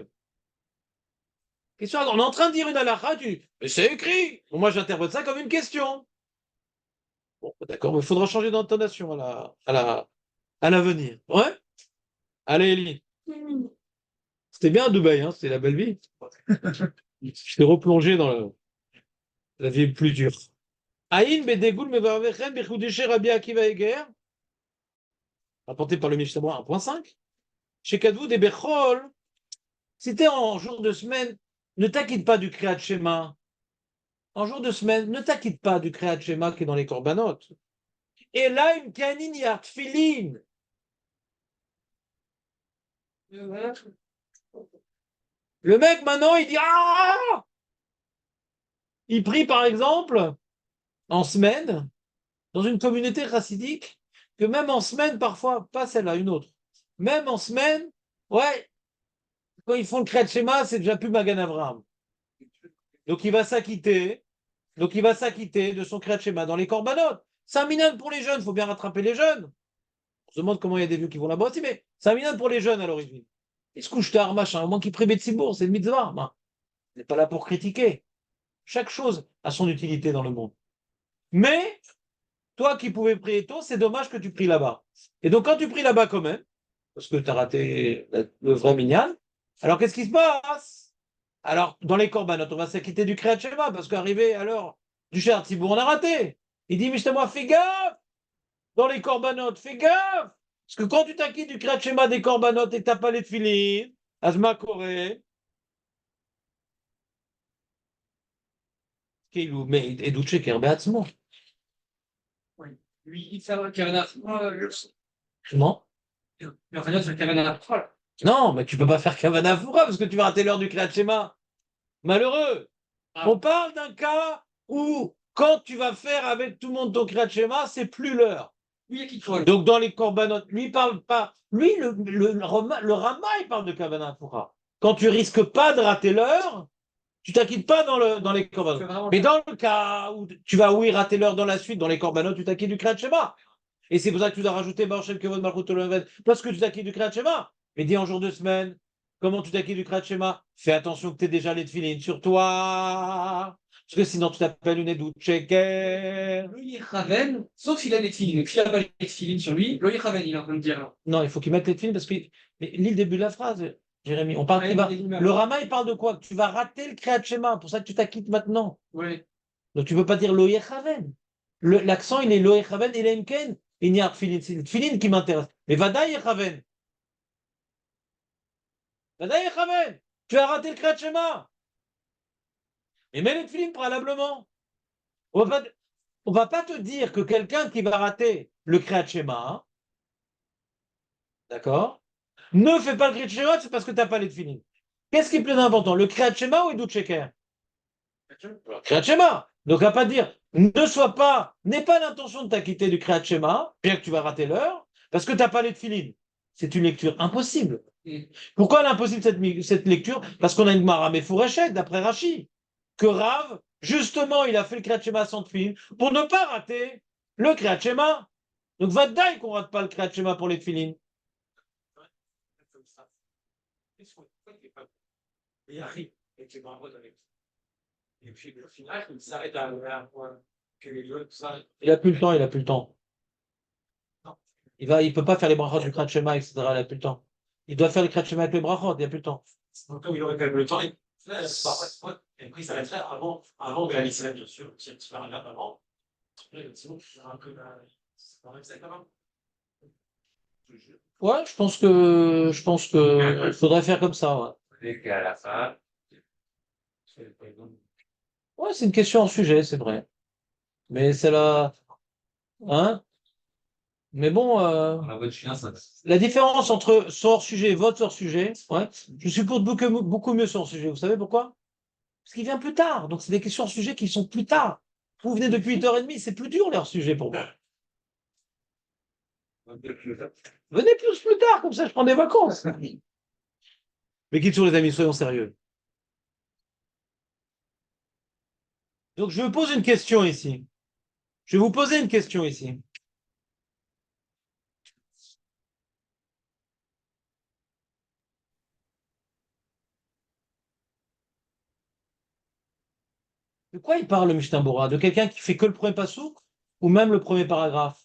Question, on est en train de dire une halakha, mais c'est écrit. Bon, moi, j'interprète ça comme une question. Bon, d'accord, mais il faudra changer d'intonation à l'avenir. Ouais? Allez, Elie. C'était bien à Dubaï, hein, c'était la belle vie. Je t'ai replongé dans la vie plus dure. Aïn bedegoul mevarvechem bechudeshe Rabbi Akiva Eger, rapporté par le Mishnah Berurah 1.5. Chez Kadvou des Bechol, si t'es en jour de semaine, ne t'acquitte pas du Kriyat Shema. En jour de semaine, ne t'acquitte pas du Kriyat Shema qui est dans les korbanot. Et là, une kanin yart filin. Le mec, maintenant, il dit ah! Il prie, par exemple, en semaine, dans une communauté chassidique, que même en semaine, parfois, pas celle-là, une autre, même en semaine, ouais, quand ils font le Kriyat Shema, c'est déjà plus Magan Avraham. Donc il va s'acquitter de son Kriyat Shema dans les korbanot. C'est un minyan pour les jeunes, il faut bien rattraper les jeunes. On se demande comment il y a des vieux qui vont là-bas aussi, mais c'est un minyan pour les jeunes à l'origine. Ils se couchent tard, machin, au moins qu'ils prient Betsibour, c'est le mitzvah. Ben, on n'est pas là pour critiquer. Chaque chose a son utilité dans le monde. Mais, toi qui pouvais prier tôt, c'est dommage que tu pries là-bas. Et donc quand tu pries là-bas quand même, parce que tu as raté le vrai minyan, alors qu'est-ce qui se passe? Alors, dans les korbanot, on va s'acquitter du Kriyat Shema, parce qu'arrivé à l'heure du Shir Tzibour, on a raté. Il dit, mais moi, fais gaffe! Dans les korbanot, fais gaffe! Parce que quand tu t'acquittes du Kriyat Shema des korbanot et que tu n'as pas les tefilin, Azma Koré, mais Edou Sheker Beatzmo. Lui, il fait un Kavana. Comment? Il va faire un Kavana. Non, mais tu peux pas faire Kavana Foura parce que tu vas rater l'heure du Kriyat Shema. Malheureux. Ah. On parle d'un cas où, quand tu vas faire avec tout le monde ton Kriyat Shema, c'est plus l'heure. Oui, il y a qui troll. Donc, dans les korbanot, lui, il parle pas. Lui, le Rama, il parle de Kavana Foura. Quand tu risques pas de rater l'heure, tu t'acquittes pas dans les korbanot. Mais dans le cas où tu vas, oui, rater l'heure dans la suite, dans les korbanot, tu t'acquittes du Kriyat Shema. Et c'est pour ça que tu dois rajouter Baruch Shem Kevod Malchut Olam Vaed, parce que tu t'acquittes du Kriyat Shema. Mais dis en jour de semaine, comment tu t'acquittes du Kriyat Shema? Fais attention que tu aies déjà les tefilin sur toi. Parce que sinon, tu t'appelles une Edou Sheker. Le Yechaven, sauf s'il a les tefilin. S'il n'a pas les tefilin sur lui, le Yechaven, il est en train de dire. Non, il faut qu'il mette les tefilin parce que. Mais lis le début de la phrase, Jérémy. On parle le Rama, il parle de quoi? Que tu vas rater le Kriyat Shema. Pour ça que tu t'acquittes maintenant. Ouais. Donc tu ne peux pas dire Lo Yechaven. L'accent, il est Lo Yechaven, il est Imken. Il n'y a tefilin. C'est le tefilin qui m'intéresse. Mais Vada Yechaven. Vada Yechaven. Tu as raté le Kriyat Shema. Et mets les tefilin préalablement. On va pas te dire que quelqu'un qui va rater le Kriyat Shema, hein, d'accord, ne fait pas le Kriyat Shema, c'est parce que tu n'as pas les tefilin. Qu'est-ce qui est plus important, le Kriyat Shema ou Edut Sheker? Le Kriyat Shema. Donc, à pas dire, n'aie pas l'intention de t'acquitter du Kriyat Shema, bien que tu vas rater l'heure, parce que tu n'as pas les tefilines. C'est une lecture impossible. Pourquoi elle est impossible cette lecture? Parce qu'on a une Gemara Mefourachet, d'après Rashi, que Rav, justement, il a fait le Kriyat Shema sans tefilin pour ne pas rater le Kriyat Shema. Donc, Vadaï qu'on rate pas le Kriyat Shema pour les tefilines. Il arrive avec les bravoes avec. Et puis au final, il s'arrête à un point que les deux, tout ça. Il a plus le temps, il a plus le temps. Non. Il peut pas faire les brachot du Kriyat Shema, etc. Il a plus le temps. Il doit faire le Kriyat Shema avec les brachot, il a plus le temps. Donc, comme il aurait quand même le temps, et puis il s'arrêterait avant de réaliser bien sûr, si un petit paragraphe avant. Sinon, c'est un peu. C'est pas vrai que ça quand même. Ouais, je pense que il faudrait faire comme ça, ouais. Et qu'à la fin, Ouais, c'est une question hors sujet, c'est vrai. Mais c'est la, hein? Mais bon, la voix de chien, ça. la différence entre son hors-sujet et votre hors-sujet, ouais, je supporte beaucoup mieux son hors-sujet. Vous savez pourquoi? Parce qu'il vient plus tard. Donc, c'est des questions hors-sujet qui sont plus tard. Vous venez depuis 8h30, c'est plus dur les hors-sujets pour moi. Venez plus tard, comme ça je prends des vacances. Mais qui sont les amis, soyons sérieux. Donc, je vous pose une question ici. Je vais vous poser une question ici. De quoi il parle le Mishnah Bora? De quelqu'un qui fait que le premier passouk ou même le premier paragraphe?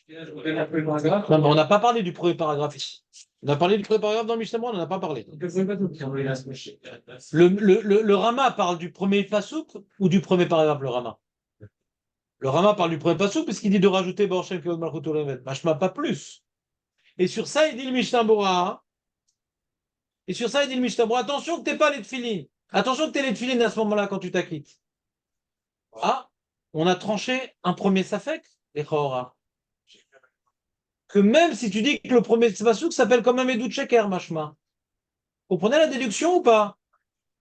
Non, mais on n'a pas parlé du premier paragraphe ici. On a parlé du premier paragraphe dans le Mishnah Bora, on n'en a pas parlé. Le Rama parle du premier passouk ou du premier paragraphe, le Rama? Le Rama parle du premier passouk parce qu'il dit de rajouter Borchem Kevod Malchut Olemet. Machma, pas plus. Et sur ça, il dit le Mishnah Bora. Hein. Et sur ça, il dit le Mishnah Bora. Attention que tu n'es pas les tefilines. Attention que tu es les tefilines à ce moment-là quand tu t'acquittes. Ah, on a tranché un premier safek, les Chahora. Que même si tu dis que le premier passouk s'appelle quand même Edut Sheker, Machma. Vous comprenez la déduction ou pas?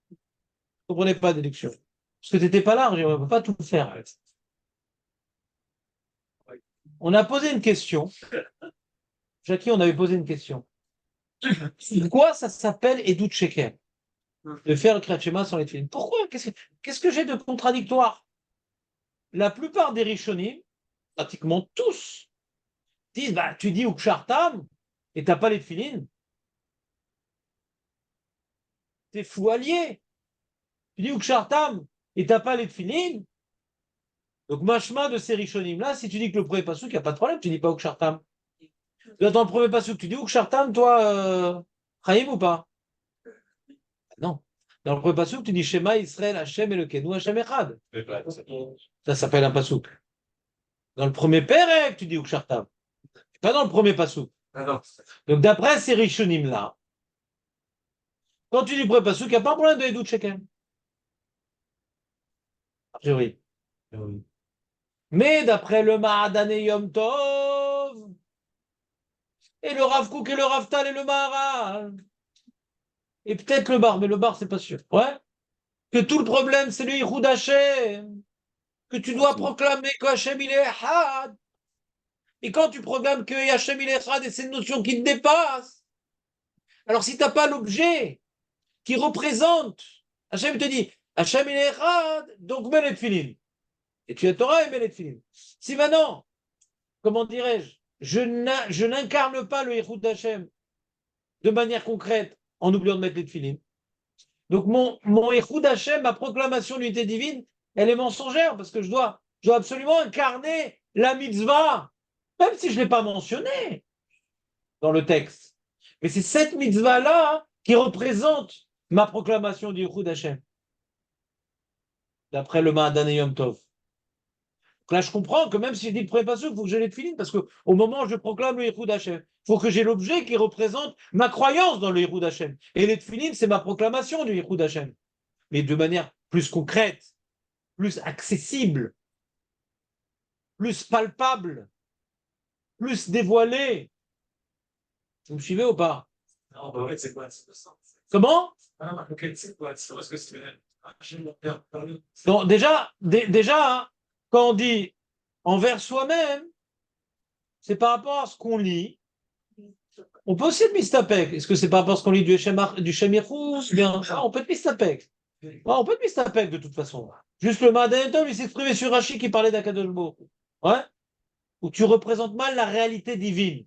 Vous comprenez pas la déduction. Parce que tu n'étais pas là, on ne peut pas tout faire. On a posé une question. Jackie, on avait posé une question. Pourquoi ça s'appelle Edut Sheker? De faire le Kriyat Shema sans les tefilines. Pourquoi? Qu'est-ce que j'ai de contradictoire? La plupart des Rishonim, pratiquement tous, disent bah, tu dis Ukshartam et tu n'as pas les tefilines. T'es fou allié. Tu dis Ukshartam et tu n'as pas les tefilines. Donc, machma de ces Rishonim là, si tu dis que le premier passouk, il n'y a pas de problème, tu dis pas Ukshartam. Dans le premier passouk, tu dis Ukshartam, toi, Chaim ou pas? Non. Dans le premier passouk, tu dis Shema Israël, Hashem et le Kenu, Hashem Echad. Ça s'appelle un passouk. Dans le premier Pérec, tu dis Ukshartam. Pas dans le premier passouk. Donc d'après ces Rishonim là, quand tu dis le premier passouk, il n'y a pas un problème de Edut Sheker. A priori. Mais d'après le Ma'adane Yom Tov, et le Rav Kook et le Rav Tal et le Maharal, et peut-être le bar, mais le bar, c'est pas sûr. Ouais. Que tout le problème, c'est le Yichud Hashem. Que tu dois proclamer que Hashem il est Echad. Et quand tu proclames que Hashem il est Echad, et c'est une notion qui te dépasse. Alors si tu n'as pas l'objet qui représente, Hashem te dit, Hashem il est Echad, donc mets les tefilin. Et tu es Torah et mets les tefilin. Si maintenant, comment dirais-je, je n'incarne pas le Yichud Hashem de manière concrète en oubliant de mettre les tefilin. Donc mon Yichud Hashem, ma proclamation d'unité divine, elle est mensongère parce que je dois absolument incarner la mitzvah, même si je ne l'ai pas mentionné dans le texte. Mais c'est cette mitzvah-là qui représente ma proclamation du Yichud Hashem, d'après le Ma'adan Yom Tov. Donc là, je comprends que même si j'ai dit le premier passage, il faut que j'ai les tefilines, parce qu'au moment où je proclame le Yichud Hashem, il faut que j'ai l'objet qui représente ma croyance dans le Yichud Hashem. Et les tefilines, c'est ma proclamation du Yichud Hashem. Mais de manière plus concrète, plus accessible, plus palpable, plus dévoilée. Vous me suivez ou pas? Non, bah ouais, c'est quoi? C'est le sens. Comment? Donc, déjà, hein, quand on dit envers soi-même, c'est par rapport à ce qu'on lit. On peut aussi être mistapek. Est-ce que c'est par rapport à ce qu'on lit du Shem Yechus? Bien, on peut être mistapek. On peut être mistapek de toute façon. Juste le Mahadan Tov, il s'exprimait sur Rashi qui parlait d'Akadosh Baruch Hu. Ouais? Où tu représentes mal la réalité divine.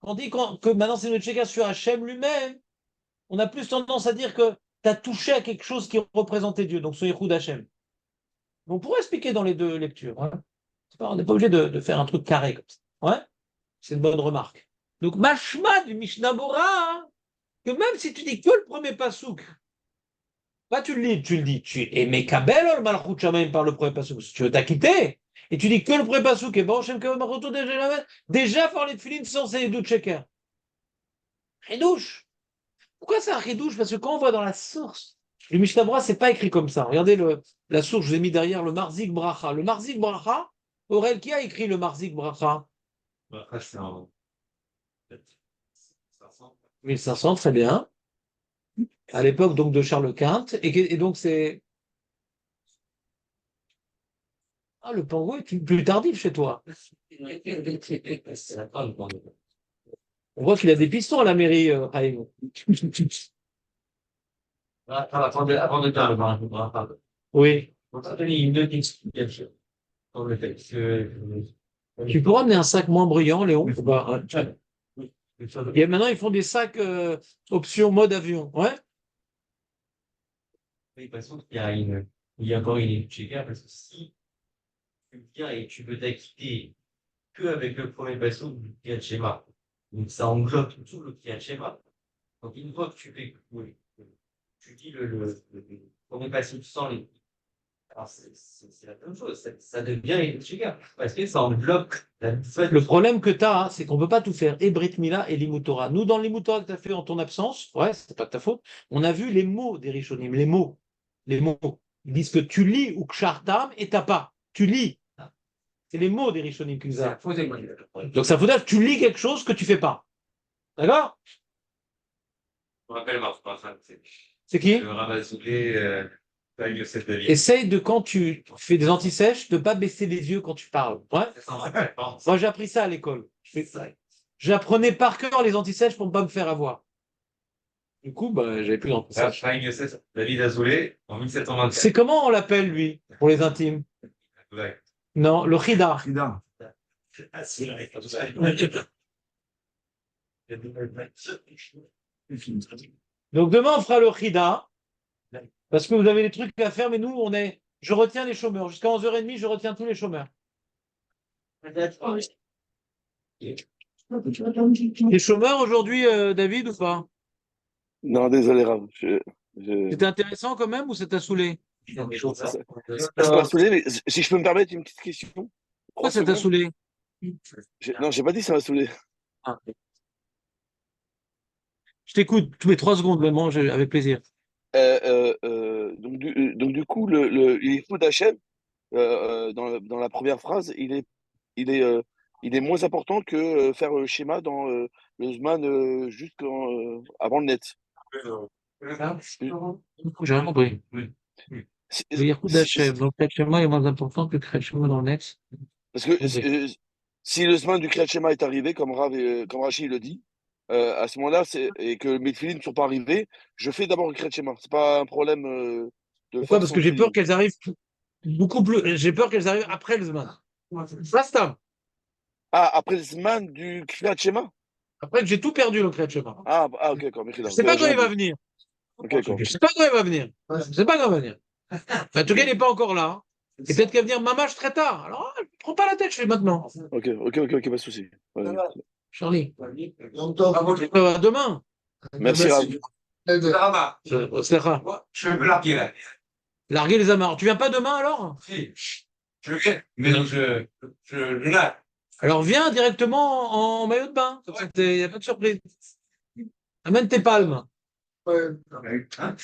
On dit que maintenant c'est notre checker sur Hachem lui-même, on a plus tendance à dire que tu as touché à quelque chose qui représentait Dieu, donc ce Yehoud Hachem. On pourrait expliquer dans les deux lectures. Hein. On n'est pas obligé de faire un truc carré comme ça. Ouais? C'est une bonne remarque. Donc, mashma du Mishnah Bora, hein, que même si tu dis que le premier pasouk, pas tu le dis, et Mekabel le Malchut Shamaim par le premier pasouk, si tu veux t'acquitter, et tu dis que le premier pasouk, et bon, Shem Kavod Malchuto déjà faire les tefilines sans ces doutes checker. Ridouche. Pourquoi c'est un ridouche? Parce que quand on voit dans la source, le Mishnah Bora, c'est pas écrit comme ça. Regardez la source, je vous ai mis derrière le Marzik Bracha. Le Marzik Bracha, Aurel, qui a écrit le Marzik Bracha? C'est en 1500, très bien. À l'époque donc de Charles Quint. Et donc c'est. Ah, le Pango est plus tardif chez toi. On voit qu'il a des pistons à la mairie, Haïm. Avant de faire le Marzik Bracha. Oui. On t'a donné une petite explication sur le fait que Tu pourras amener un sac moins brillant, Léon? Bah, maintenant, ils font des sacs option mode avion. Ouais? oui, parce qu'il y a il y a encore une étude parce que si tu viens et tu veux t'acquitter que avec le premier bassin du Kriyat Shema, donc ça englobe tout le Kriyat Shema. Donc une fois que tu fais, oui, tu dis le premier bassin sans les. Alors c'est la même chose, ça devient une étude parce que ça englobe la fait. Le problème que tu as, c'est qu'on ne peut pas tout faire, et Brit Mila et Limoutora. Nous, dans le Limoutora que tu as fait en ton absence, ouais, c'est pas de ta faute, on a vu les mots des Rishonim, les mots. Les mots. Ils disent que tu lis ou Kshartam et t'as pas. Tu lis. C'est les mots des Rishonim qui nous a. Donc ça veut dire que tu lis quelque chose que tu fais pas. D'accord? Je me rappelle C'est qui? le Ramazoulé, Yosef David. Essaye de, quand tu fais des antisèches, de ne pas baisser les yeux quand tu parles. Ouais? Moi, j'ai appris ça à l'école. J'apprenais par cœur les antisèches pour ne pas me faire avoir. Du coup, bah, j'avais plus d'antisèches. Chaim Yosef David Azoulay, en 1724. C'est comment on l'appelle, lui, pour les intimes? Ouais. Non, le Chida. Frida. Donc demain, on fera le Chida, parce que vous avez des trucs à faire, mais nous, je retiens les chômeurs. Jusqu'à 11h30, je retiens tous les chômeurs. Les chômeurs aujourd'hui, David, ou pas? Non, désolé, Rav. C'était intéressant quand même ou ça t'a saoulé? Ça m'a saoulé, mais si je peux me permettre une petite question. Pourquoi 3 ça t'a secondes. saoulé? Non, j'ai pas dit ça m'a saoulé. Ah. Je t'écoute, tous les 3 secondes, vraiment, avec plaisir. Donc du coup, il faut d'Hachem, dans la première phrase, il est moins important que faire le schéma dans le Zman juste avant le net. J'ai rien compris. C'est- Le Yahud c'est- Hashem, donc Kriyat est moins important que Kriyat Shema dans le net. Parce que si le Zman du Kriyat Shema est arrivé, comme Rachi le dit, à ce moment-là, et que mes tefilines ne sont pas arrivés, je fais d'abord le Kriyat Shema. C'est pas un problème de Pourquoi? faire Parce sans que j'ai peur tefilines. qu'elles arrivent beaucoup plus. J'ai peur qu'elles arrivent après le Zman. Basta. Ah, après le Zman du Kriyat Shema? Après que j'ai tout perdu le Kriyat Shema. Ok, d'accord. Je sais pas quand il va venir. Ok, d'accord. Je sais pas quand il va venir. Je sais pas quand il va venir. Mais en tout cas, il n'est pas encore là. Et peut-être qu'il va venir mamache très tard. Alors, je ne prends pas la tête, je fais maintenant. Ok, pas de souci. Ouais. Charlie. Longtemps. À demain. Merci, Rav. Rama, Slicha. je veux larguer là. Larguer les amarres. Tu viens pas demain alors? Si, je viens, mais je largue. Alors viens directement en maillot de bain. Il n'y a pas de surprise. Amène tes palmes. Ouais. Hein?